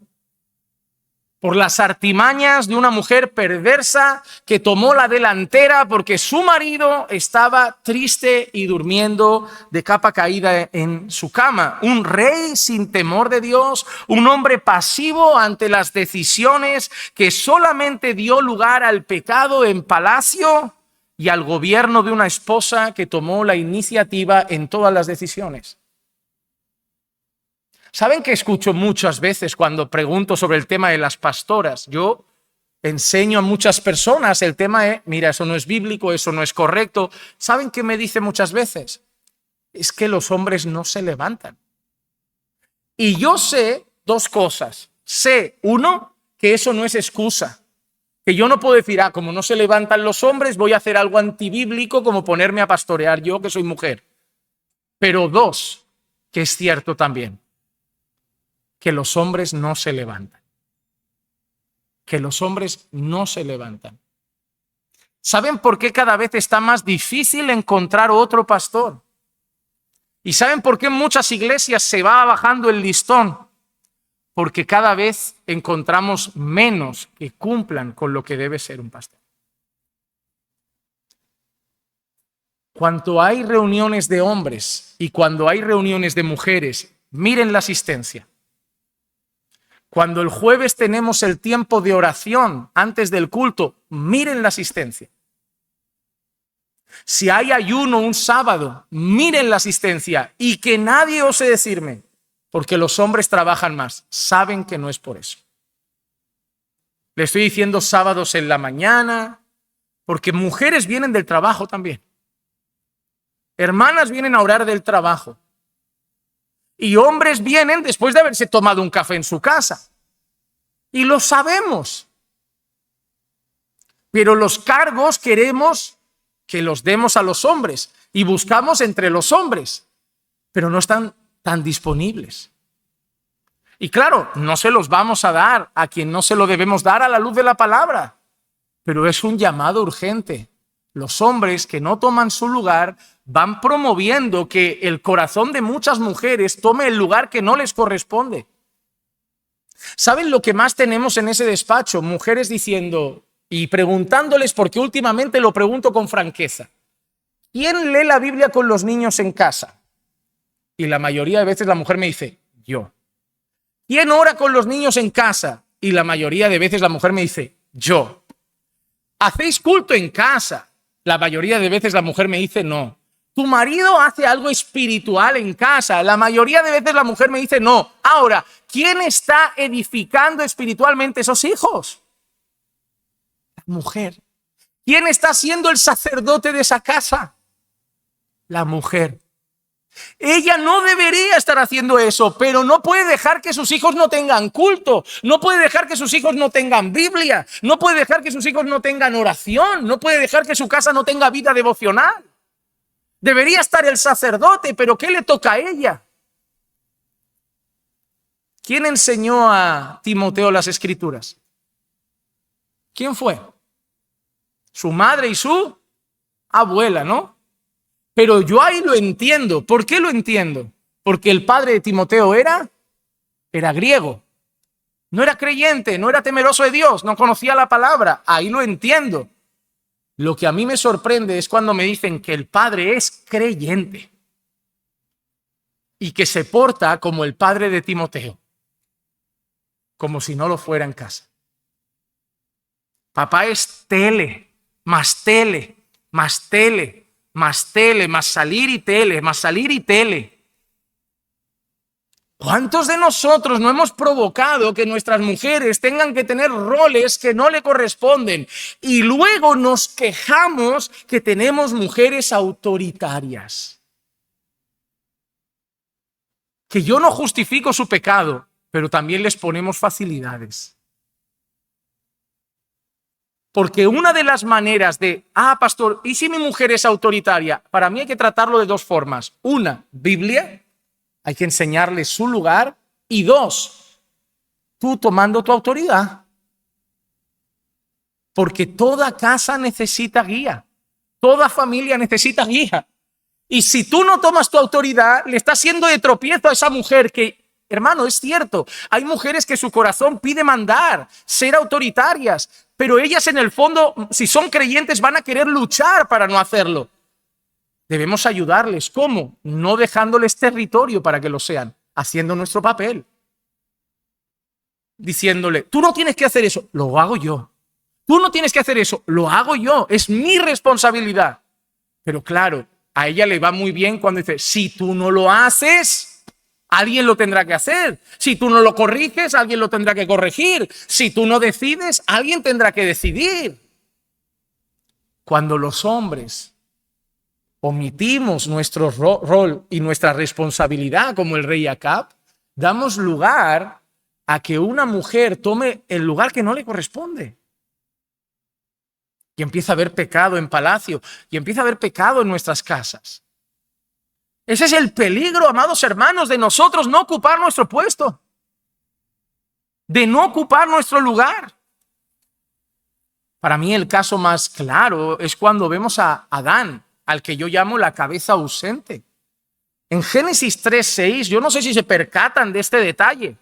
Speaker 1: por las artimañas de una mujer perversa que tomó la delantera porque su marido estaba triste y durmiendo de capa caída en su cama. Un rey sin temor de Dios, un hombre pasivo ante las decisiones, que solamente dio lugar al pecado en palacio y al gobierno de una esposa que tomó la iniciativa en todas las decisiones. ¿Saben que escucho muchas veces cuando pregunto sobre el tema de las pastoras? Yo enseño a muchas personas el tema de: mira, eso no es bíblico, eso no es correcto. ¿Saben qué me dice muchas veces? Es que los hombres no se levantan. Y yo sé 2 cosas. Sé, 1, que eso no es excusa. Que yo no puedo decir: como no se levantan los hombres, voy a hacer algo antibíblico como ponerme a pastorear yo, que soy mujer. Pero 2, que es cierto también, que los hombres no se levantan. Que los hombres no se levantan. ¿Saben por qué cada vez está más difícil encontrar otro pastor? ¿Y saben por qué en muchas iglesias se va bajando el listón? Porque cada vez encontramos menos que cumplan con lo que debe ser un pastor. Cuando hay reuniones de hombres y cuando hay reuniones de mujeres, miren la asistencia. Cuando el jueves tenemos el tiempo de oración antes del culto, miren la asistencia. Si hay ayuno un sábado, miren la asistencia, y que nadie ose decirme: porque los hombres trabajan más. Saben que no es por eso. Le estoy diciendo sábados en la mañana, porque mujeres vienen del trabajo también. Hermanas vienen a orar del trabajo. Y hombres vienen después de haberse tomado un café en su casa. Y lo sabemos. Pero los cargos queremos que los demos a los hombres. Y buscamos entre los hombres. Pero no están tan disponibles. Y claro, no se los vamos a dar a quien no se lo debemos dar a la luz de la palabra. Pero es un llamado urgente. Los hombres que no toman su lugar van promoviendo que el corazón de muchas mujeres tome el lugar que no les corresponde. ¿Saben lo que más tenemos en ese despacho? Mujeres diciendo y preguntándoles, porque últimamente lo pregunto con franqueza: ¿quién lee la Biblia con los niños en casa? Y la mayoría de veces la mujer me dice: yo. ¿Quién ora con los niños en casa? Y la mayoría de veces la mujer me dice: yo. ¿Hacéis culto en casa? La mayoría de veces la mujer me dice: no. ¿Tu marido hace algo espiritual en casa? La mayoría de veces la mujer me dice: no. Ahora, ¿quién está edificando espiritualmente esos hijos? La mujer. ¿Quién está siendo el sacerdote de esa casa? La mujer. Ella no debería estar haciendo eso, pero no puede dejar que sus hijos no tengan culto, no puede dejar que sus hijos no tengan Biblia, no puede dejar que sus hijos no tengan oración, no puede dejar que su casa no tenga vida devocional. Debería estar el sacerdote, pero ¿qué le toca a ella? ¿Quién enseñó a Timoteo las Escrituras? ¿Quién fue? Su madre y su abuela, ¿no? Pero yo ahí lo entiendo. ¿Por qué lo entiendo? Porque el padre de Timoteo era griego. No era creyente, no era temeroso de Dios, no conocía la palabra. Ahí lo entiendo. Lo que a mí me sorprende es cuando me dicen que el padre es creyente y que se porta como el padre de Timoteo, como si no lo fuera en casa. Papá es tele, más tele, más tele, más tele, más salir y tele, más salir y tele. ¿Cuántos de nosotros no hemos provocado que nuestras mujeres tengan que tener roles que no le corresponden? Y luego nos quejamos que tenemos mujeres autoritarias. Que yo no justifico su pecado, pero también les ponemos facilidades. Porque una de las maneras de, pastor, ¿y si mi mujer es autoritaria? Para mí hay que tratarlo de dos formas. Una, Biblia. Hay que enseñarle su lugar. Y dos, tú tomando tu autoridad. Porque toda casa necesita guía. Toda familia necesita guía. Y si tú no tomas tu autoridad, le estás haciendo de tropiezo a esa mujer que, hermano, es cierto. Hay mujeres que su corazón pide mandar, ser autoritarias. Pero ellas en el fondo, si son creyentes, van a querer luchar para no hacerlo. Debemos ayudarles. ¿Cómo? No dejándoles territorio para que lo sean, haciendo nuestro papel. Diciéndole, tú no tienes que hacer eso, lo hago yo. Tú no tienes que hacer eso, lo hago yo. Es mi responsabilidad. Pero claro, a ella le va muy bien cuando dice, si tú no lo haces, alguien lo tendrá que hacer. Si tú no lo corriges, alguien lo tendrá que corregir. Si tú no decides, alguien tendrá que decidir. Cuando los hombres omitimos nuestro rol y nuestra responsabilidad como el rey Acab, damos lugar a que una mujer tome el lugar que no le corresponde. Y empieza a haber pecado en palacio, y empieza a haber pecado en nuestras casas. Ese es el peligro, amados hermanos, de nosotros no ocupar nuestro puesto, de no ocupar nuestro lugar. Para mí el caso más claro es cuando vemos a Adán, al que yo llamo la cabeza ausente. En Génesis 3:6, yo no sé si se percatan de este detalle.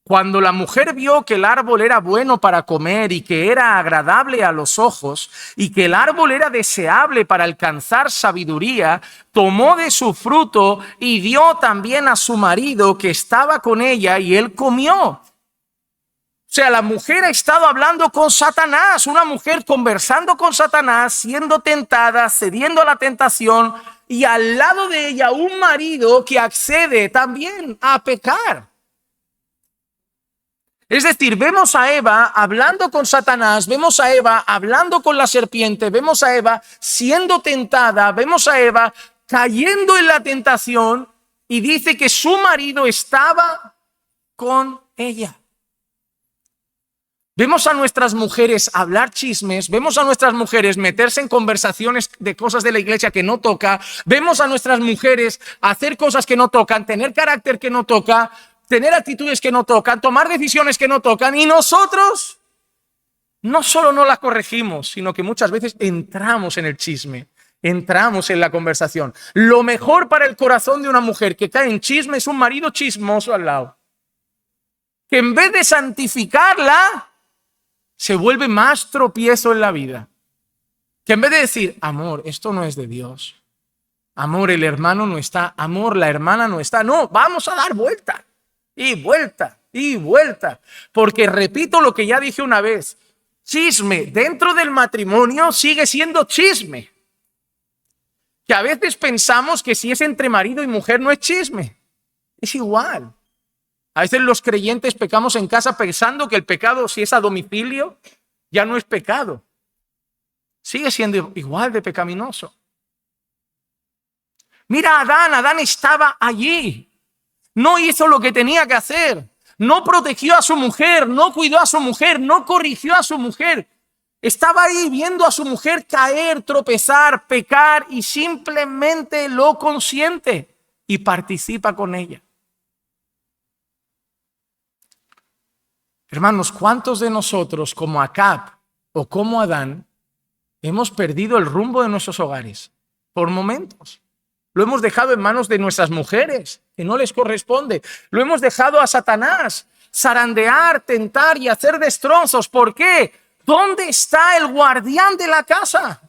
Speaker 1: Cuando la mujer vio que el árbol era bueno para comer y que era agradable a los ojos y que el árbol era deseable para alcanzar sabiduría, tomó de su fruto y dio también a su marido que estaba con ella y él comió. O sea, la mujer ha estado hablando con Satanás, una mujer conversando con Satanás, siendo tentada, cediendo a la tentación, y al lado de ella un marido que accede también a pecar. Es decir, vemos a Eva hablando con Satanás, vemos a Eva hablando con la serpiente, vemos a Eva siendo tentada, vemos a Eva cayendo en la tentación y dice que su marido estaba con ella. Vemos a nuestras mujeres hablar chismes, vemos a nuestras mujeres meterse en conversaciones de cosas de la iglesia que no toca, vemos a nuestras mujeres hacer cosas que no tocan, tener carácter que no toca, tener actitudes que no tocan, tomar decisiones que no tocan, y nosotros no solo no las corregimos, sino que muchas veces entramos en el chisme, entramos en la conversación. Lo mejor para el corazón de una mujer que cae en chisme es un marido chismoso al lado, que en vez de santificarla, se vuelve más tropiezo en la vida. Que en vez de decir, amor, esto no es de Dios. Amor, el hermano no está. Amor, la hermana no está. No, vamos a dar vuelta. Y vuelta, y vuelta. Porque repito lo que ya dije una vez. Chisme dentro del matrimonio sigue siendo chisme. Que a veces pensamos que si es entre marido y mujer no es chisme. Es igual. A veces los creyentes pecamos en casa pensando que el pecado, si es a domicilio, ya no es pecado. Sigue siendo igual de pecaminoso. Mira a Adán estaba allí. No hizo lo que tenía que hacer. No protegió a su mujer, no cuidó a su mujer, no corrigió a su mujer. Estaba ahí viendo a su mujer caer, tropezar, pecar y simplemente lo consiente y participa con ella. Hermanos, ¿cuántos de nosotros, como Acab o como Adán, hemos perdido el rumbo de nuestros hogares por momentos? Lo hemos dejado en manos de nuestras mujeres, que no les corresponde. Lo hemos dejado a Satanás zarandear, tentar y hacer destrozos. ¿Por qué? ¿Dónde está el guardián de la casa?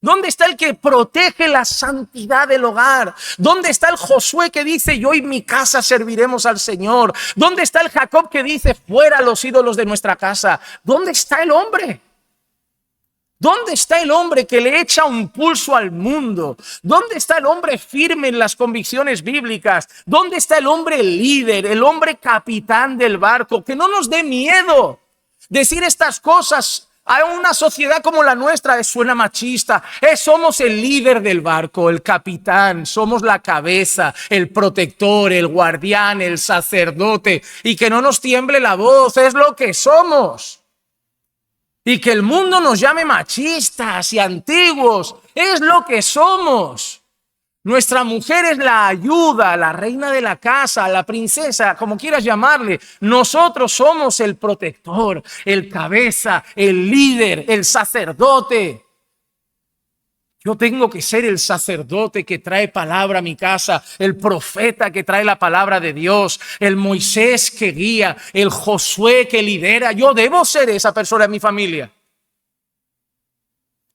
Speaker 1: ¿Dónde está el que protege la santidad del hogar? ¿Dónde está el Josué que dice, yo y mi casa serviremos al Señor? ¿Dónde está el Jacob que dice, fuera los ídolos de nuestra casa? ¿Dónde está el hombre? ¿Dónde está el hombre que le echa un pulso al mundo? ¿Dónde está el hombre firme en las convicciones bíblicas? ¿Dónde está el hombre líder, el hombre capitán del barco? Que no nos dé miedo decir estas cosas a una sociedad como la nuestra. Suena machista. Somos el líder del barco, el capitán, somos la cabeza, el protector, el guardián, el sacerdote. Y que no nos tiemble la voz, es lo que somos. Y que el mundo nos llame machistas y antiguos, es lo que somos. Nuestra mujer es la ayuda, la reina de la casa, la princesa, como quieras llamarle. Nosotros somos el protector, el cabeza, el líder, el sacerdote. Yo tengo que ser el sacerdote que trae palabra a mi casa, el profeta que trae la palabra de Dios, el Moisés que guía, el Josué que lidera. Yo debo ser esa persona en mi familia.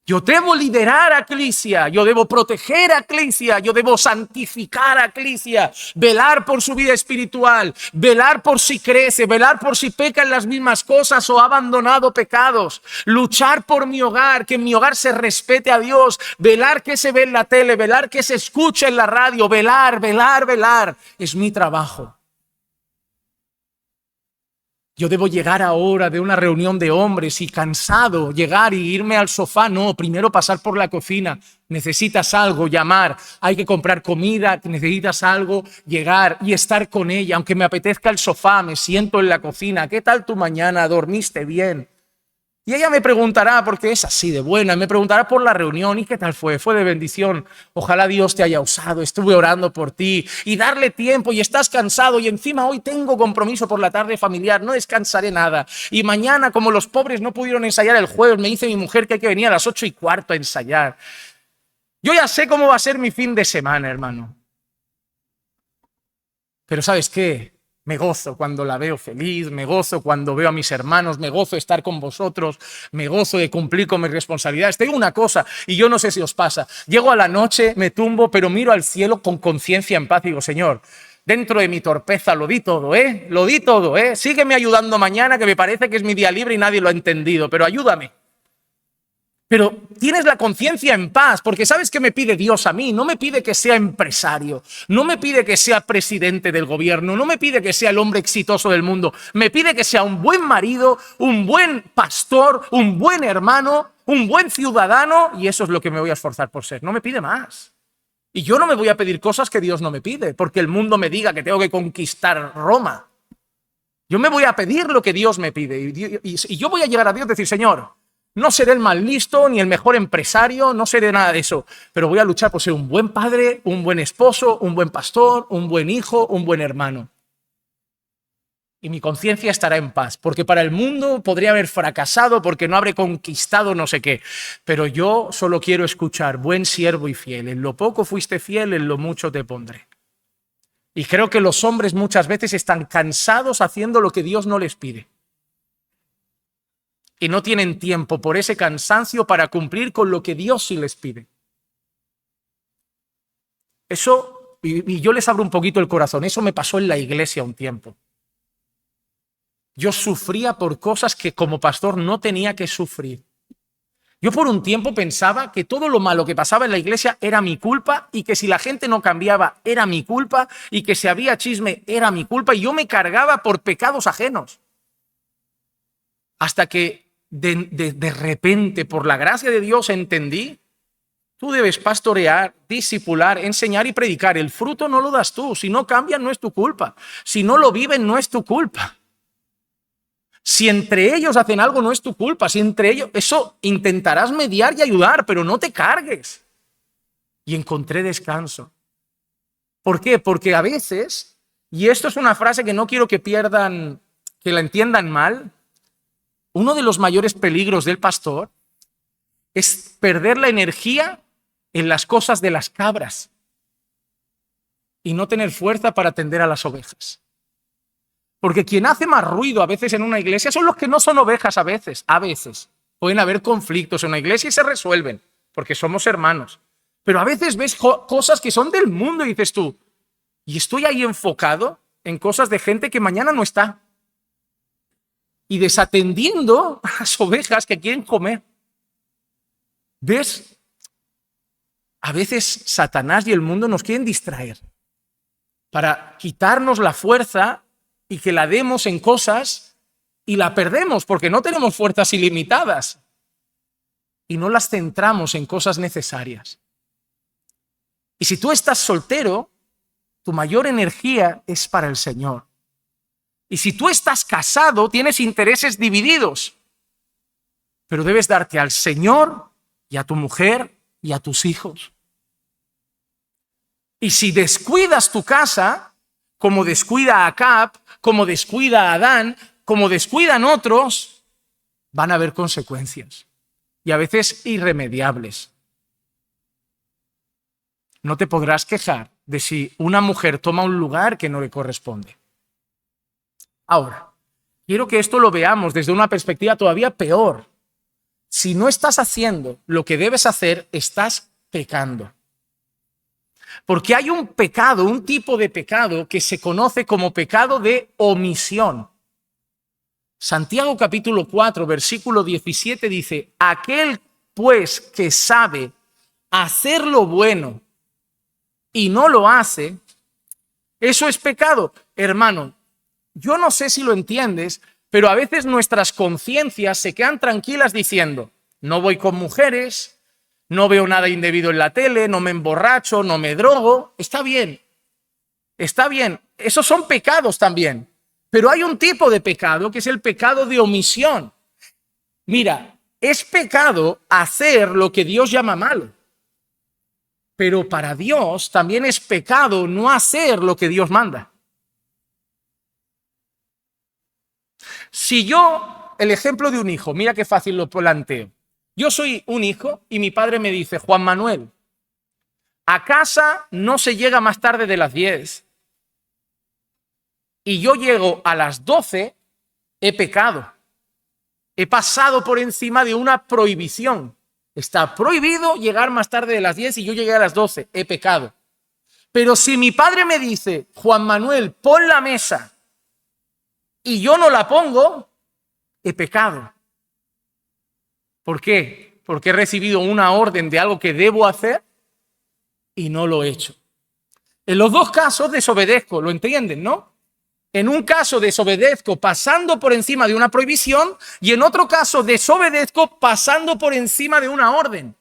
Speaker 1: Yo debo liderar a Eclesia, yo debo proteger a Eclesia, yo debo santificar a Eclesia, velar por su vida espiritual, velar por si crece, velar por si peca en las mismas cosas o ha abandonado pecados, luchar por mi hogar, que en mi hogar se respete a Dios, velar que se ve en la tele, velar que se escuche en la radio, velar, es mi trabajo. Yo debo llegar ahora de una reunión de hombres y cansado, llegar y irme al sofá. No, primero pasar por la cocina. Necesitas algo, llamar. Hay que comprar comida, necesitas algo, llegar y estar con ella. Aunque me apetezca el sofá, me siento en la cocina. ¿Qué tal tu mañana? ¿Dormiste bien? Y ella me preguntará, porque es así de buena, me preguntará por la reunión. ¿Y qué tal fue? Fue de bendición. Ojalá Dios te haya usado. Estuve orando por ti. Y darle tiempo, y estás cansado. Y encima hoy tengo compromiso por la tarde familiar. No descansaré nada. Y mañana, como los pobres no pudieron ensayar el jueves, me dice mi mujer que hay que venir a las 8:15 a ensayar. Yo ya sé cómo va a ser mi fin de semana, hermano. Pero ¿sabes qué? Me gozo cuando la veo feliz, me gozo cuando veo a mis hermanos, me gozo de estar con vosotros, me gozo de cumplir con mis responsabilidades. Te digo una cosa, y yo no sé si os pasa, llego a la noche, me tumbo, pero miro al cielo con conciencia en paz y digo, Señor, dentro de mi torpeza lo di todo, lo di todo, sígueme ayudando mañana, que me parece que es mi día libre y nadie lo ha entendido, pero ayúdame. Pero tienes la conciencia en paz, porque ¿sabes qué me pide Dios a mí? No me pide que sea empresario, no me pide que sea presidente del gobierno, no me pide que sea el hombre exitoso del mundo, me pide que sea un buen marido, un buen pastor, un buen hermano, un buen ciudadano, y eso es lo que me voy a esforzar por ser. No me pide más. Y yo no me voy a pedir cosas que Dios no me pide, porque el mundo me diga que tengo que conquistar Roma. Yo me voy a pedir lo que Dios me pide, y yo voy a llegar a Dios y decir, Señor, no seré el más listo ni el mejor empresario, no seré nada de eso, pero voy a luchar por ser un buen padre, un buen esposo, un buen pastor, un buen hijo, un buen hermano. Y mi conciencia estará en paz, porque para el mundo podría haber fracasado porque no habré conquistado no sé qué, pero yo solo quiero escuchar, buen siervo y fiel, en lo poco fuiste fiel, en lo mucho te pondré. Y creo que los hombres muchas veces están cansados haciendo lo que Dios no les pide. Y no tienen tiempo por ese cansancio para cumplir con lo que Dios sí les pide. Eso, y yo les abro un poquito el corazón, eso me pasó en la iglesia un tiempo. Yo sufría por cosas que como pastor no tenía que sufrir. Yo por un tiempo pensaba que todo lo malo que pasaba en la iglesia era mi culpa y que si la gente no cambiaba era mi culpa y que si había chisme era mi culpa y yo me cargaba por pecados ajenos. Hasta que de repente, por la gracia de Dios, entendí, tú debes pastorear, discipular, enseñar y predicar. El fruto no lo das tú. Si no cambian, no es tu culpa. Si no lo viven, no es tu culpa. Si entre ellos hacen algo, no es tu culpa. Si entre ellos, eso intentarás mediar y ayudar, pero no te cargues. Y encontré descanso. ¿Por qué? Porque a veces, y esto es una frase que no quiero que pierdan, que la entiendan mal, uno de los mayores peligros del pastor es perder la energía en las cosas de las cabras y no tener fuerza para atender a las ovejas. Porque quien hace más ruido a veces en una iglesia son los que no son ovejas a veces. A veces pueden haber conflictos en una iglesia y se resuelven porque somos hermanos. Pero a veces ves cosas que son del mundo y dices tú, y estoy ahí enfocado en cosas de gente que mañana no está. Y desatendiendo a las ovejas que quieren comer. ¿Ves? A veces Satanás y el mundo nos quieren distraer para quitarnos la fuerza y que la demos en cosas y la perdemos porque no tenemos fuerzas ilimitadas y no las centramos en cosas necesarias. Y si tú estás soltero, tu mayor energía es para el Señor. Y si tú estás casado, tienes intereses divididos, pero debes darte al Señor y a tu mujer y a tus hijos. Y si descuidas tu casa, como descuida a Acab, como descuida a Adán, como descuidan otros, van a haber consecuencias, y a veces irremediables. No te podrás quejar de si una mujer toma un lugar que no le corresponde. Ahora, quiero que esto lo veamos desde una perspectiva todavía peor. Si no estás haciendo lo que debes hacer, estás pecando. Porque hay un pecado, un tipo de pecado que se conoce como pecado de omisión. Santiago capítulo 4, versículo 17 dice: aquel pues que sabe hacer lo bueno y no lo hace, eso es pecado. Hermano, yo no sé si lo entiendes, pero a veces nuestras conciencias se quedan tranquilas diciendo: no voy con mujeres, no veo nada indebido en la tele, no me emborracho, no me drogo. Está bien, esos son pecados también. Pero hay un tipo de pecado que es el pecado de omisión. Mira, es pecado hacer lo que Dios llama malo. Pero para Dios también es pecado no hacer lo que Dios manda. Si yo, el ejemplo de un hijo, mira qué fácil lo planteo. Yo soy un hijo y mi padre me dice: Juan Manuel, a casa no se llega más tarde de las 10. Y yo llego a las 12, he pecado. He pasado por encima de una prohibición. Está prohibido llegar más tarde de las 10 y yo llegué a las 12, he pecado. Pero si mi padre me dice: Juan Manuel, pon la mesa, y yo no la pongo, he pecado. ¿Por qué? Porque he recibido una orden de algo que debo hacer y no lo he hecho. En los dos casos desobedezco, ¿lo entienden, no? En un caso desobedezco pasando por encima de una prohibición y en otro caso desobedezco pasando por encima de una orden.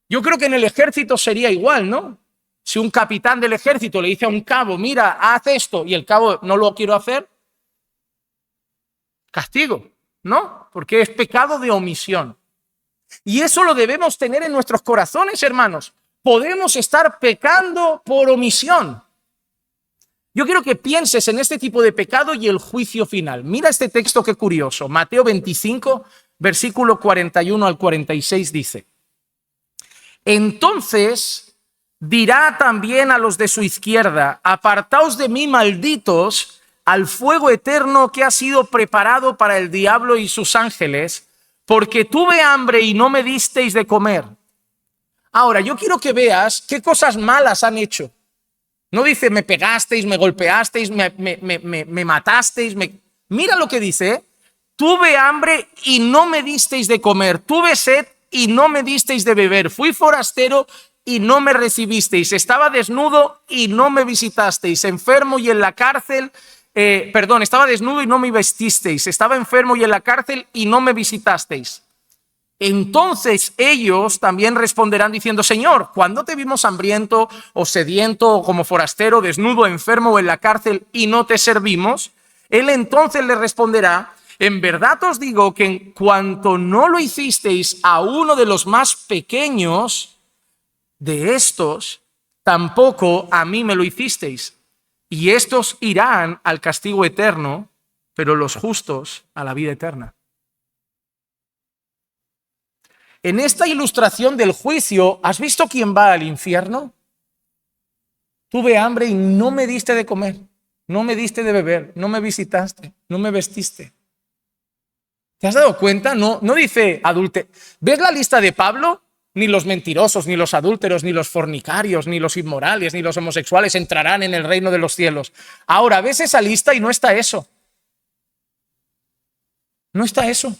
Speaker 1: Yo creo que en el ejército sería igual, ¿no? Si un capitán del ejército le dice a un cabo: mira, haz esto, y el cabo no lo quiero hacer, castigo, ¿no? Porque es pecado de omisión. Y eso lo debemos tener en nuestros corazones, hermanos. Podemos estar pecando por omisión. Yo quiero que pienses en este tipo de pecado y el juicio final. Mira este texto, qué curioso. Mateo 25, versículo 41 al 46 dice: entonces dirá también a los de su izquierda: apartaos de mí, malditos, al fuego eterno que ha sido preparado para el diablo y sus ángeles, porque tuve hambre y no me disteis de comer. Ahora, yo quiero que veas qué cosas malas han hecho. No dice: me pegasteis, me golpeasteis, me matasteis. Mira lo que dice: tuve hambre y no me disteis de comer. Tuve sed y no me disteis de beber. Fui forastero y no me recibisteis. Estaba desnudo y no me visitasteis. Enfermo y en la cárcel. Estaba desnudo y no me vestisteis. Estaba enfermo y en la cárcel y no me visitasteis. Entonces ellos también responderán diciendo: Señor, ¿cuándo te vimos hambriento o sediento o como forastero, desnudo, enfermo o en la cárcel y no te servimos? Él entonces le responderá: en verdad os digo que en cuanto no lo hicisteis a uno de los más pequeños de estos, tampoco a mí me lo hicisteis. Y estos irán al castigo eterno, pero los justos a la vida eterna. En esta ilustración del juicio, ¿has visto quién va al infierno? Tuve hambre y no me diste de comer, no me diste de beber, no me visitaste, no me vestiste. ¿Te has dado cuenta? No dice adúltero. ¿Ves la lista de Pablo? Ni los mentirosos, ni los adúlteros, ni los fornicarios, ni los inmorales, ni los homosexuales entrarán en el reino de los cielos. Ahora, ves esa lista y no está eso. No está eso.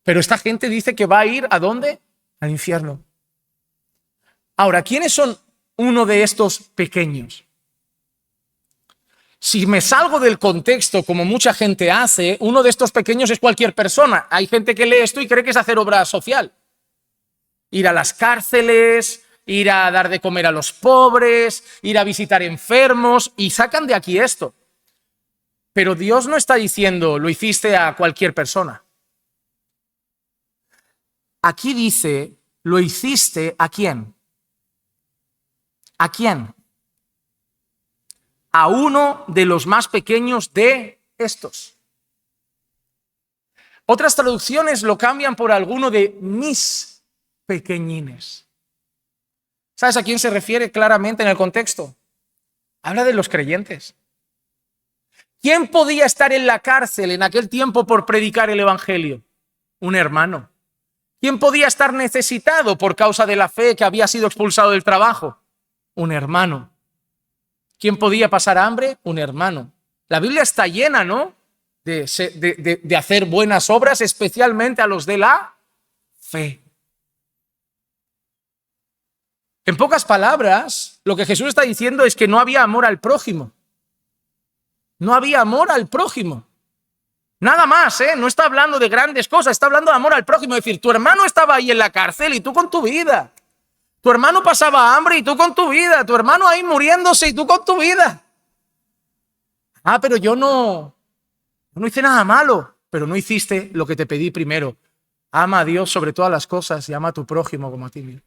Speaker 1: Pero esta gente dice que va a ir ¿a dónde? al infierno. Ahora, ¿quiénes son uno de estos pequeños? Si me salgo del contexto, como mucha gente hace, uno de estos pequeños es cualquier persona. Hay gente que lee esto y cree que es hacer obra social. Ir a las cárceles, ir a dar de comer a los pobres, ir a visitar enfermos, y sacan de aquí esto. Pero Dios no está diciendo, lo hiciste a cualquier persona. Aquí dice, lo hiciste ¿a quién? ¿A quién? A uno de los más pequeños de estos. Otras traducciones lo cambian por alguno de mis pequeñines. ¿Sabes a quién se refiere claramente en el contexto? Habla de los creyentes. ¿Quién podía estar en la cárcel en aquel tiempo por predicar el evangelio? Un hermano. ¿Quién podía estar necesitado por causa de la fe que había sido expulsado del trabajo? Un hermano. ¿Quién podía pasar hambre? Un hermano. La Biblia está llena, ¿no?, de hacer buenas obras, especialmente a los de la fe. En pocas palabras, lo que Jesús está diciendo es que no había amor al prójimo. No había amor al prójimo. Nada más, ¿eh? No está hablando de grandes cosas, está hablando de amor al prójimo. Es decir, tu hermano estaba ahí en la cárcel y tú con tu vida. Tu hermano pasaba hambre y tú con tu vida. Tu hermano ahí muriéndose y tú con tu vida. Ah, pero yo no hice nada malo. Pero no hiciste lo que te pedí primero. Ama a Dios sobre todas las cosas y ama a tu prójimo como a ti mismo.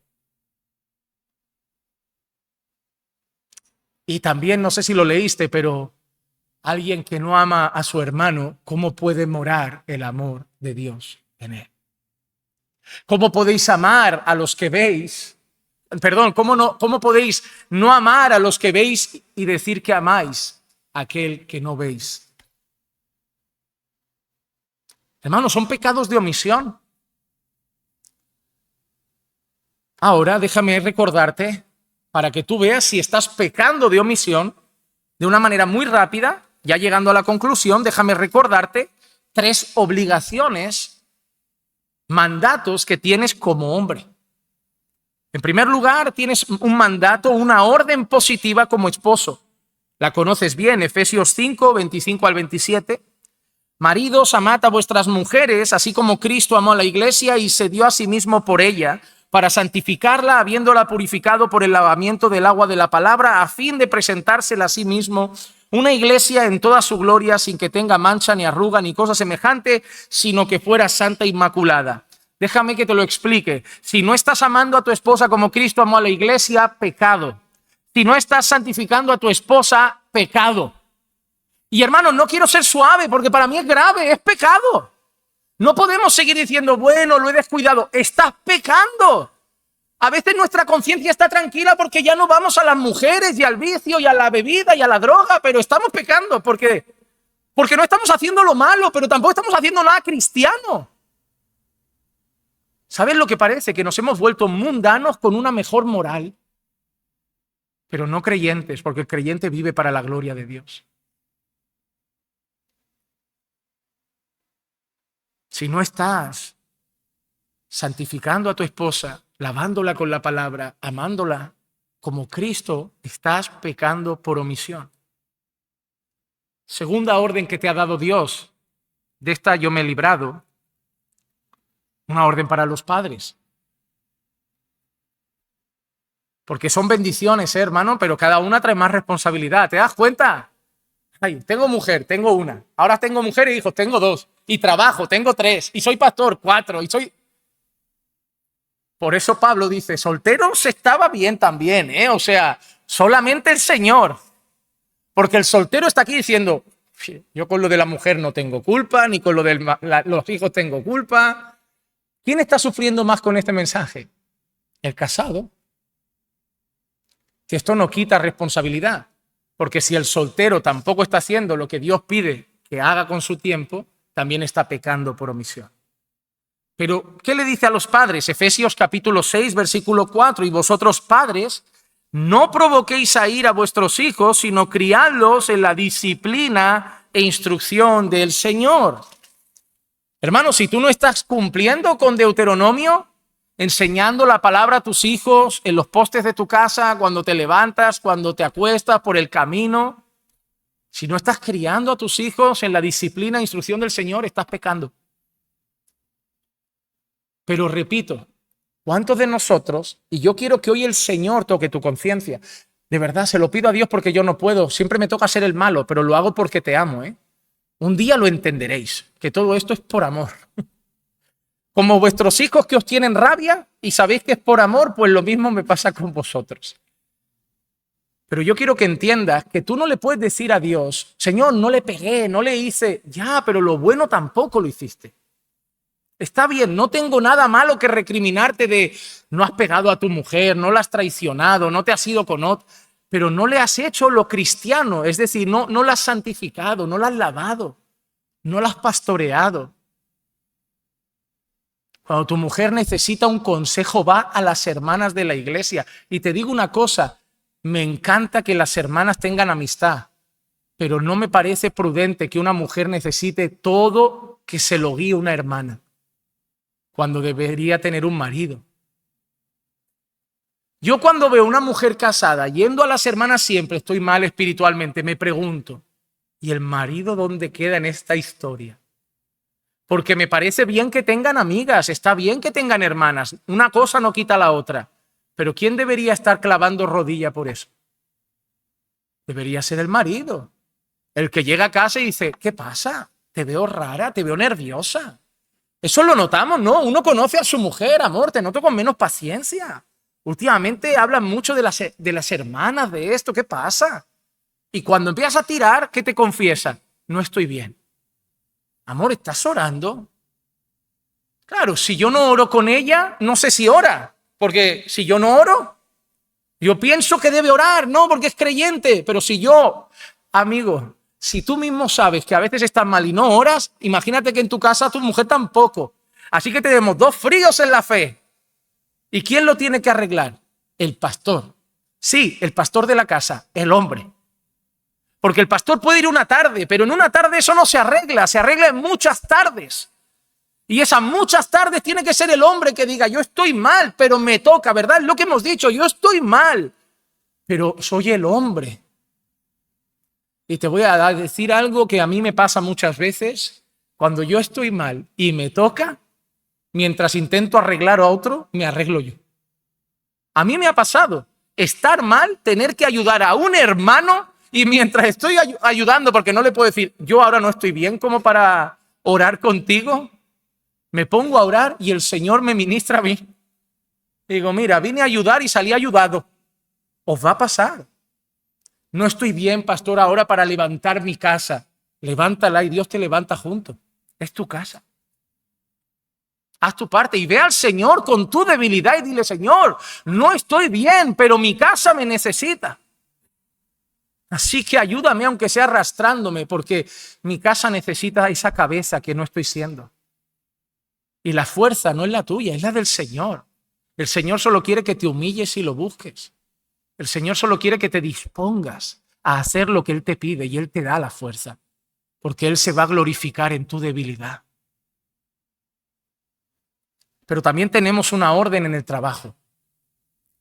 Speaker 1: Y también, no sé si lo leíste, pero alguien que no ama a su hermano, ¿cómo puede morar el amor de Dios en él? ¿Cómo podéis amar a los que veis? Perdón, ¿cómo podéis no amar a los que veis y decir que amáis a aquel que no veis? Hermanos, son pecados de omisión. Ahora déjame recordarte, para que tú veas si estás pecando de omisión, de una manera muy rápida, ya llegando a la conclusión, déjame recordarte 3 obligaciones, mandatos que tienes como hombre. En primer lugar, tienes un mandato, una orden positiva como esposo. La conoces bien, Efesios 5, 25 al 27. Maridos, amad a vuestras mujeres, así como Cristo amó a la iglesia y se dio a sí mismo por ella, para santificarla, habiéndola purificado por el lavamiento del agua de la palabra, a fin de presentársela a sí mismo, una iglesia en toda su gloria, sin que tenga mancha, ni arruga, ni cosa semejante, sino que fuera santa e inmaculada. Déjame que te lo explique. Si no estás amando a tu esposa como Cristo amó a la iglesia, pecado. Si no estás santificando a tu esposa, pecado. Y hermano, no quiero ser suave porque para mí es grave, es pecado. No podemos seguir diciendo, bueno, lo he descuidado. Estás pecando. A veces nuestra conciencia está tranquila porque ya no vamos a las mujeres y al vicio y a la bebida y a la droga, pero estamos pecando porque no estamos haciendo lo malo, pero tampoco estamos haciendo nada cristiano. ¿Sabes lo que parece? Que nos hemos vuelto mundanos con una mejor moral, pero no creyentes, porque el creyente vive para la gloria de Dios. Si no estás santificando a tu esposa, lavándola con la palabra, amándola como Cristo, estás pecando por omisión. Segunda orden que te ha dado Dios, de esta yo me he librado, una orden para los padres. Porque son bendiciones, hermano, pero cada una trae más responsabilidad. ¿Te das cuenta? Ay, tengo mujer, tengo una. Ahora tengo mujer y hijos, tengo 2. Y trabajo, tengo 3. Y soy pastor, 4. Y soy... Por eso Pablo dice, solteros estaba bien también, ¿eh? O sea, solamente el Señor. Porque el soltero está aquí diciendo, yo con lo de la mujer no tengo culpa, ni con lo de los hijos tengo culpa. ¿Quién está sufriendo más con este mensaje? El casado. Que esto no quita responsabilidad. Porque si el soltero tampoco está haciendo lo que Dios pide que haga con su tiempo, también está pecando por omisión. Pero, ¿qué le dice a los padres? Efesios capítulo 6, versículo 4. Y vosotros, padres, no provoquéis a ira a vuestros hijos, sino criadlos en la disciplina e instrucción del Señor. Hermano, si tú no estás cumpliendo con Deuteronomio, enseñando la palabra a tus hijos en los postes de tu casa, cuando te levantas, cuando te acuestas, por el camino. Si no estás criando a tus hijos en la disciplina e instrucción del Señor, estás pecando. Pero repito, ¿cuántos de nosotros, y yo quiero que hoy el Señor toque tu conciencia, de verdad, se lo pido a Dios porque yo no puedo, siempre me toca ser el malo, pero lo hago porque te amo, ¿eh? Un día lo entenderéis, que todo esto es por amor. Como vuestros hijos que os tienen rabia y sabéis que es por amor, pues lo mismo me pasa con vosotros. Pero yo quiero que entiendas que tú no le puedes decir a Dios, Señor, no le pegué, no le hice, ya, pero lo bueno tampoco lo hiciste. Está bien, no tengo nada malo que recriminarte de no has pegado a tu mujer, no la has traicionado, no te has ido con otro, pero no le has hecho lo cristiano, es decir, no la has santificado, no la has lavado, no la has pastoreado. Cuando tu mujer necesita un consejo, va a las hermanas de la iglesia. Y te digo una cosa, me encanta que las hermanas tengan amistad, pero no me parece prudente que una mujer necesite todo que se lo guíe una hermana, cuando debería tener un marido. Yo cuando veo una mujer casada yendo a las hermanas siempre, estoy mal espiritualmente, me pregunto, ¿y el marido dónde queda en esta historia? Porque me parece bien que tengan amigas, está bien que tengan hermanas, una cosa no quita la otra, pero ¿quién debería estar clavando rodilla por eso? Debería ser el marido, el que llega a casa y dice, ¿qué pasa? Te veo rara, te veo nerviosa. Eso lo notamos, ¿no? Uno conoce a su mujer, amor, te noto con menos paciencia. Últimamente hablan mucho de las hermanas, de esto, ¿qué pasa? Y cuando empiezas a tirar, ¿qué te confiesa? No estoy bien. Amor, ¿estás orando? Claro, si yo no oro con ella, no sé si ora. Porque si yo no oro, yo pienso que debe orar, no, porque es creyente. Pero si yo, amigo, si tú mismo sabes que a veces estás mal y no oras, imagínate que en tu casa tu mujer tampoco. Así que tenemos dos fríos en la fe. ¿Y quién lo tiene que arreglar? El pastor. Sí, el pastor de la casa, el hombre. Porque el pastor puede ir una tarde, pero en una tarde eso no se arregla en muchas tardes. Y esas muchas tardes tiene que ser el hombre que diga, yo estoy mal, pero me toca, ¿verdad? Es lo que hemos dicho, yo estoy mal, pero soy el hombre. Y te voy a decir algo que a mí me pasa muchas veces. Cuando yo estoy mal y me toca, mientras intento arreglar a otro, me arreglo yo. A mí me ha pasado estar mal, tener que ayudar a un hermano y mientras estoy ayudando, porque no le puedo decir, yo ahora no estoy bien como para orar contigo, me pongo a orar y el Señor me ministra a mí. Digo, mira, vine a ayudar y salí ayudado. Os va a pasar. No estoy bien, pastor, ahora para levantar mi casa. Levántala y Dios te levanta junto. Es tu casa. Haz tu parte y ve al Señor con tu debilidad y dile, Señor, no estoy bien, pero mi casa me necesita. Así que ayúdame aunque sea arrastrándome, porque mi casa necesita esa cabeza que no estoy siendo. Y la fuerza no es la tuya, es la del Señor. El Señor solo quiere que te humilles y lo busques. El Señor solo quiere que te dispongas a hacer lo que Él te pide y Él te da la fuerza, porque Él se va a glorificar en tu debilidad. Pero también tenemos una orden en el trabajo.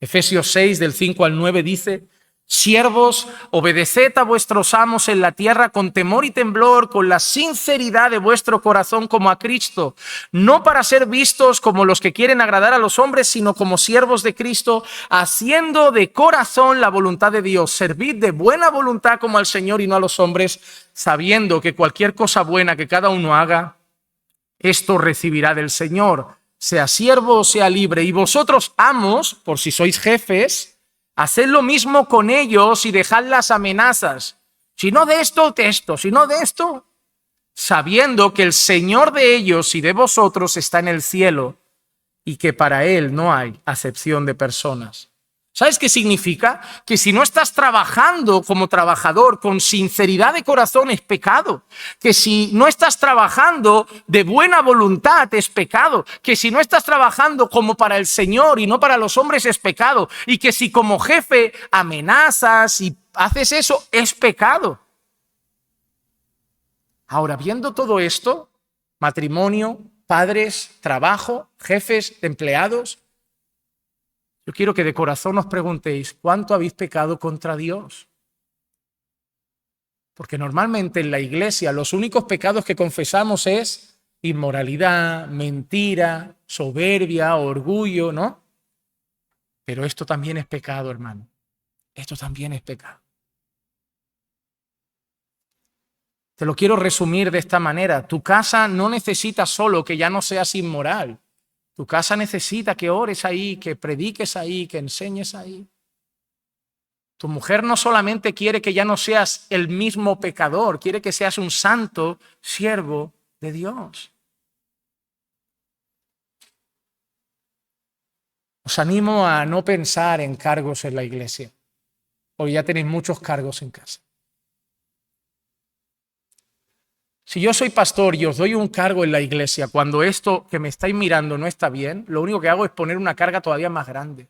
Speaker 1: Efesios 6, del 5 al 9 dice, siervos, obedeced a vuestros amos en la tierra con temor y temblor, con la sinceridad de vuestro corazón como a Cristo, no para ser vistos como los que quieren agradar a los hombres, sino como siervos de Cristo, haciendo de corazón la voluntad de Dios. Servid de buena voluntad como al Señor y no a los hombres, sabiendo que cualquier cosa buena que cada uno haga, esto recibirá del Señor, sea siervo o sea libre. Y vosotros, amos, por si sois jefes, haced lo mismo con ellos y dejad las amenazas. Si no de esto, de esto. Si no de esto, sabiendo que el Señor de ellos y de vosotros está en el cielo y que para Él no hay acepción de personas. ¿Sabes qué significa? Que si no estás trabajando como trabajador con sinceridad de corazón es pecado. Que si no estás trabajando de buena voluntad es pecado. Que si no estás trabajando como para el Señor y no para los hombres es pecado. Y que si como jefe amenazas y haces eso es pecado. Ahora, viendo todo esto, matrimonio, padres, trabajo, jefes, empleados, Yo quiero que de corazón os preguntéis, ¿cuánto habéis pecado contra Dios? Porque normalmente en la iglesia los únicos pecados que confesamos es inmoralidad, mentira, soberbia, orgullo, ¿no? Pero esto también es pecado, hermano. Esto también es pecado. Te lo quiero resumir de esta manera. Tu casa no necesita solo que ya no seas inmoral. Tu casa necesita que ores ahí, que prediques ahí, que enseñes ahí. Tu mujer no solamente quiere que ya no seas el mismo pecador, quiere que seas un santo siervo de Dios. Os animo a no pensar en cargos en la iglesia, porque ya tenéis muchos cargos en casa. Si yo soy pastor y os doy un cargo en la iglesia, cuando esto que me estáis mirando no está bien, lo único que hago es poner una carga todavía más grande.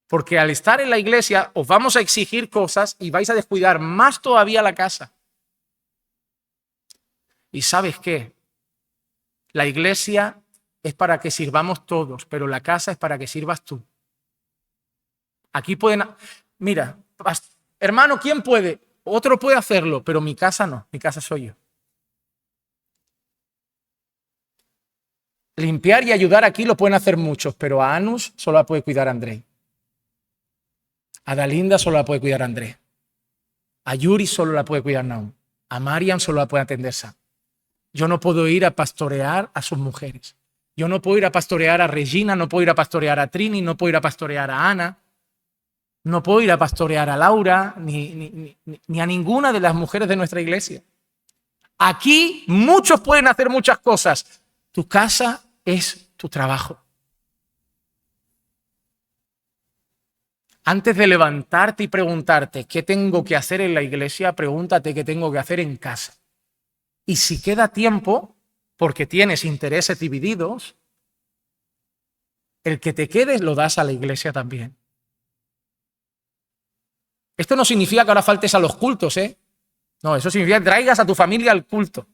Speaker 1: Porque al estar en la iglesia os vamos a exigir cosas y vais a descuidar más todavía la casa. ¿Y sabes qué? La iglesia es para que sirvamos todos, pero la casa es para que sirvas tú. Aquí pueden... Mira, hermano, ¿quién puede? Otro puede hacerlo, pero mi casa no, mi casa soy yo. Limpiar y ayudar aquí lo pueden hacer muchos, pero a Anus solo la puede cuidar André. A Dalinda solo la puede cuidar André. A Yuri solo la puede cuidar Naum. A Marian solo la puede atender Sam. Yo no puedo ir a pastorear a sus mujeres. Yo no puedo ir a pastorear a Regina, no puedo ir a pastorear a Trini, no puedo ir a pastorear a Ana. No puedo ir a pastorear a Laura ni a ninguna de las mujeres de nuestra iglesia. Aquí muchos pueden hacer muchas cosas. Tu casa es tu trabajo. Antes de levantarte y preguntarte qué tengo que hacer en la iglesia, pregúntate qué tengo que hacer en casa. Y si queda tiempo, porque tienes intereses divididos, el que te quedes lo das a la iglesia también. Esto no significa que ahora faltes a los cultos, ¿eh? No, eso significa que traigas a tu familia al culto.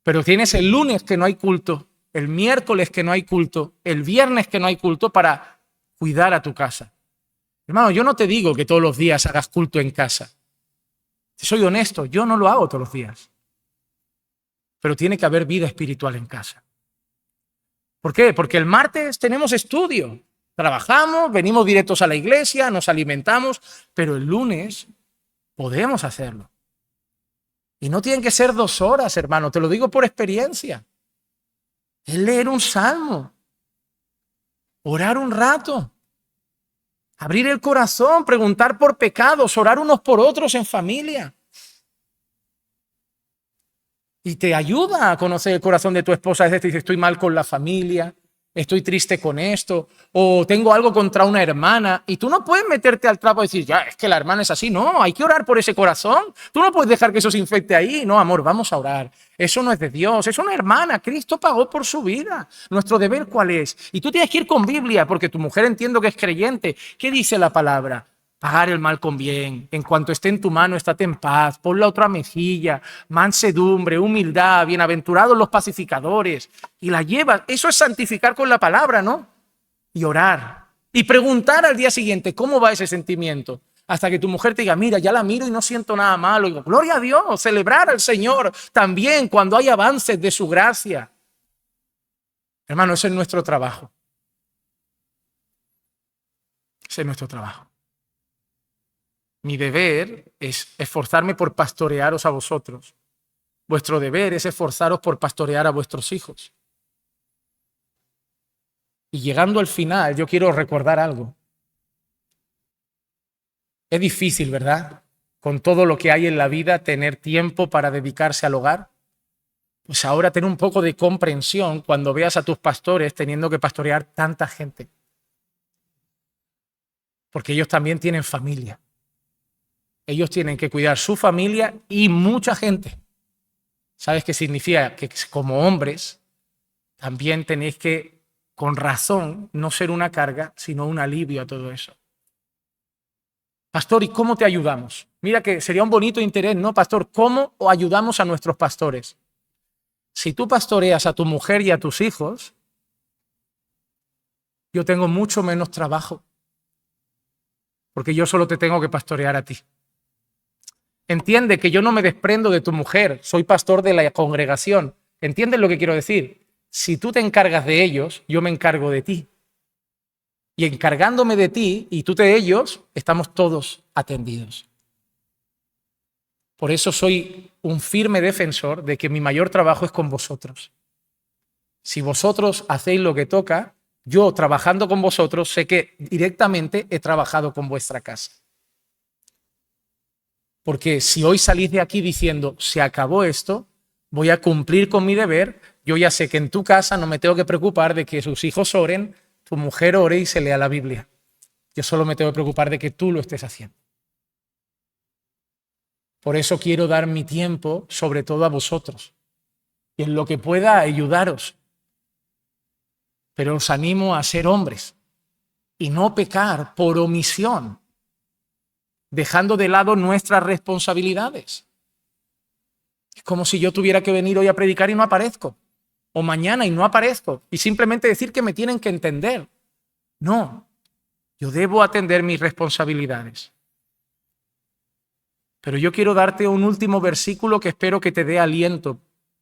Speaker 1: Pero tienes el lunes que no hay culto, el miércoles que no hay culto, el viernes que no hay culto para cuidar a tu casa. Hermano, yo no te digo que todos los días hagas culto en casa. Si soy honesto, yo no lo hago todos los días. Pero tiene que haber vida espiritual en casa. ¿Por qué? Porque el martes tenemos estudio. Trabajamos, venimos directos a la iglesia, nos alimentamos, pero el lunes podemos hacerlo. Y no tienen que ser 2 horas, hermano, te lo digo por experiencia. Es leer un salmo, orar un rato, abrir el corazón, preguntar por pecados, orar unos por otros en familia. Y te ayuda a conocer el corazón de tu esposa. Es decir, estoy mal con la familia, estoy triste con esto, o tengo algo contra una hermana. Y tú no puedes meterte al trapo y decir, ya, es que la hermana es así. No, hay que orar por ese corazón. Tú no puedes dejar que eso se infecte ahí. No, amor, vamos a orar. Eso no es de Dios, es una hermana. Cristo pagó por su vida. ¿Nuestro deber cuál es? Y tú tienes que ir con Biblia, porque tu mujer entiendo que es creyente. ¿Qué dice la palabra? Pagar el mal con bien. En cuanto esté en tu mano, estate en paz. Pon la otra mejilla. Mansedumbre, humildad. Bienaventurados los pacificadores. Y la llevas. Eso es santificar con la palabra, ¿no? Y orar. Y preguntar al día siguiente, ¿cómo va ese sentimiento? Hasta que tu mujer te diga, mira, ya la miro y no siento nada malo. Y digo, gloria a Dios, celebrar al Señor también cuando hay avances de su gracia. Hermano, ese es nuestro trabajo. Ese es nuestro trabajo. Mi deber es esforzarme por pastorearos a vosotros. Vuestro deber es esforzaros por pastorear a vuestros hijos. Y llegando al final, yo quiero recordar algo. Es difícil, ¿verdad? Con todo lo que hay en la vida, tener tiempo para dedicarse al hogar. Pues ahora ten un poco de comprensión cuando veas a tus pastores teniendo que pastorear tanta gente. Porque ellos también tienen familia. Ellos tienen que cuidar su familia y mucha gente. ¿Sabes qué significa? Que como hombres también tenéis que, con razón, no ser una carga, sino un alivio a todo eso. Pastor, ¿y cómo te ayudamos? Mira que sería un bonito interés, ¿no, pastor? ¿Cómo ayudamos a nuestros pastores? Si tú pastoreas a tu mujer y a tus hijos, yo tengo mucho menos trabajo, porque yo solo te tengo que pastorear a ti. Entiende que yo no me desprendo de tu mujer, soy pastor de la congregación. ¿Entiendes lo que quiero decir? Si tú te encargas de ellos, yo me encargo de ti. Y encargándome de ti y tú de ellos, estamos todos atendidos. Por eso soy un firme defensor de que mi mayor trabajo es con vosotros. Si vosotros hacéis lo que toca, yo trabajando con vosotros sé que directamente he trabajado con vuestra casa. Porque si hoy salís de aquí diciendo, se acabó esto, voy a cumplir con mi deber, yo ya sé que en tu casa no me tengo que preocupar de que sus hijos oren, tu mujer ore y se lea la Biblia. Yo solo me tengo que preocupar de que tú lo estés haciendo. Por eso quiero dar mi tiempo sobre todo a vosotros y en lo que pueda ayudaros. Pero os animo a ser hombres y no pecar por omisión, dejando de lado nuestras responsabilidades. Es como si yo tuviera que venir hoy a predicar y no aparezco, o mañana y no aparezco, y simplemente decir que me tienen que entender. No, yo debo atender mis responsabilidades. Pero yo quiero darte un último versículo que espero que te dé aliento,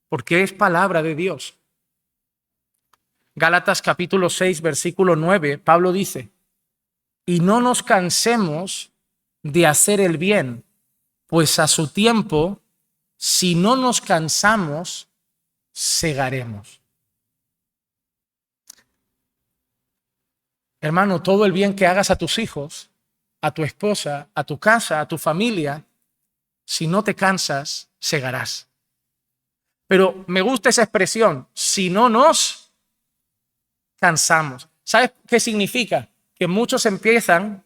Speaker 1: porque es palabra de Dios. Gálatas capítulo 6, versículo 9, Pablo dice, y no nos cansemos de hacer el bien, pues a su tiempo, si no nos cansamos, segaremos. Hermano, todo el bien que hagas a tus hijos, a tu esposa, a tu casa, a tu familia, si no te cansas, segarás. Pero me gusta esa expresión, si no nos cansamos. ¿Sabes qué significa? Que muchos empiezan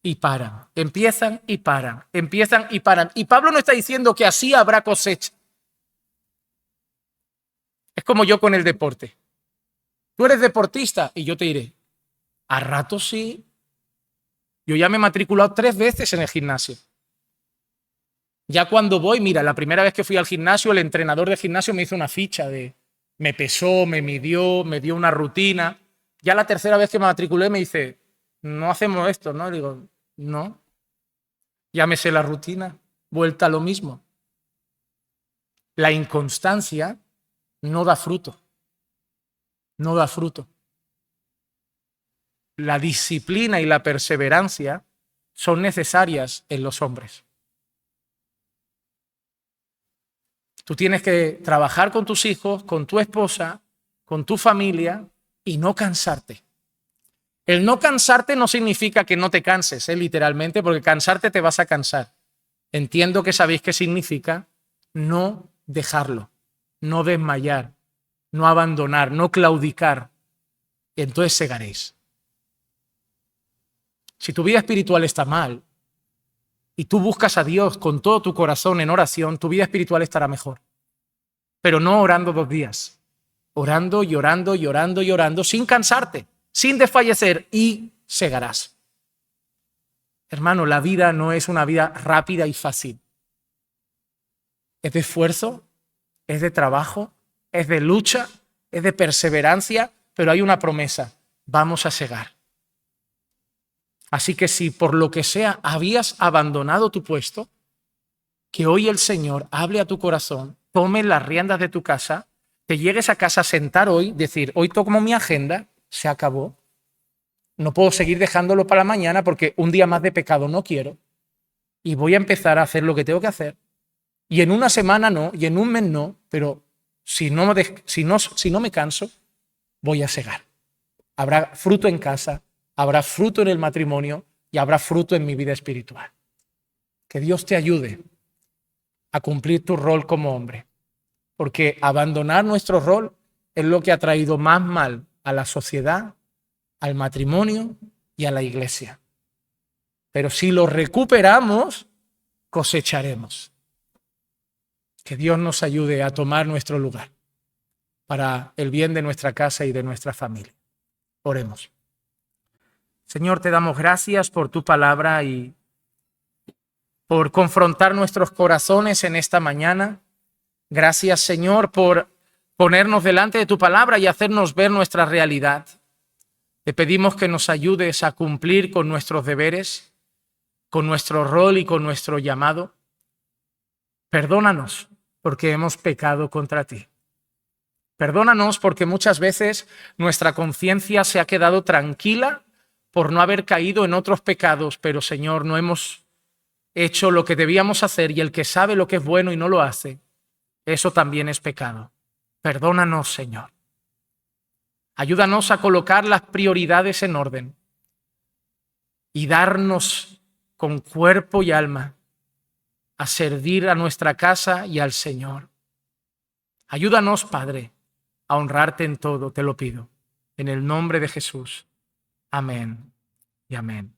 Speaker 1: y paran, empiezan y paran, empiezan y paran. Y Pablo no está diciendo que así habrá cosecha. Es como yo con el deporte. Tú eres deportista y yo te diré, a ratos sí. Yo ya me he matriculado 3 veces en el gimnasio. Ya cuando voy, mira, la primera vez que fui al gimnasio, el entrenador de gimnasio me hizo una ficha me pesó, me midió, me dio una rutina. Ya la tercera vez que me matriculé me dice, no hacemos esto, ¿no? Digo, no. Ya me sé la rutina, vuelta a lo mismo. La inconstancia no da fruto. No da fruto. La disciplina y la perseverancia son necesarias en los hombres. Tú tienes que trabajar con tus hijos, con tu esposa, con tu familia y no cansarte. El no cansarte no significa que no te canses, literalmente, porque cansarte te vas a cansar. Entiendo que sabéis qué significa no dejarlo, no desmayar, no abandonar, no claudicar. Entonces segaréis. Si tu vida espiritual está mal y tú buscas a Dios con todo tu corazón en oración, tu vida espiritual estará mejor. Pero no orando 2 días, orando y orando y orando y orando sin cansarte, sin desfallecer y segarás. Hermano, la vida no es una vida rápida y fácil. Es de esfuerzo, es de trabajo, es de lucha, es de perseverancia, pero hay una promesa, vamos a segar. Así que si por lo que sea habías abandonado tu puesto, que hoy el Señor hable a tu corazón, tome las riendas de tu casa, te llegues a casa a sentar hoy, decir, hoy tomo mi agenda, se acabó. No puedo seguir dejándolo para mañana porque un día más de pecado no quiero y voy a empezar a hacer lo que tengo que hacer. Y en una semana no, y en un mes no, pero si no me canso, voy a segar. Habrá fruto en casa, habrá fruto en el matrimonio y habrá fruto en mi vida espiritual. Que Dios te ayude a cumplir tu rol como hombre, porque abandonar nuestro rol es lo que ha traído más mal a la sociedad, al matrimonio y a la iglesia. Pero si lo recuperamos, cosecharemos. Que Dios nos ayude a tomar nuestro lugar para el bien de nuestra casa y de nuestra familia. Oremos. Señor, te damos gracias por tu palabra y por confrontar nuestros corazones en esta mañana. Gracias, Señor, por ponernos delante de tu palabra y hacernos ver nuestra realidad. Te pedimos que nos ayudes a cumplir con nuestros deberes, con nuestro rol y con nuestro llamado. Perdónanos porque hemos pecado contra ti. Perdónanos porque muchas veces nuestra conciencia se ha quedado tranquila por no haber caído en otros pecados, pero Señor, no hemos hecho lo que debíamos hacer, y el que sabe lo que es bueno y no lo hace, eso también es pecado. Perdónanos, Señor. Ayúdanos a colocar las prioridades en orden y darnos con cuerpo y alma a servir a nuestra casa y al Señor. Ayúdanos, Padre, a honrarte en todo, te lo pido. En el nombre de Jesús. Amén y amén.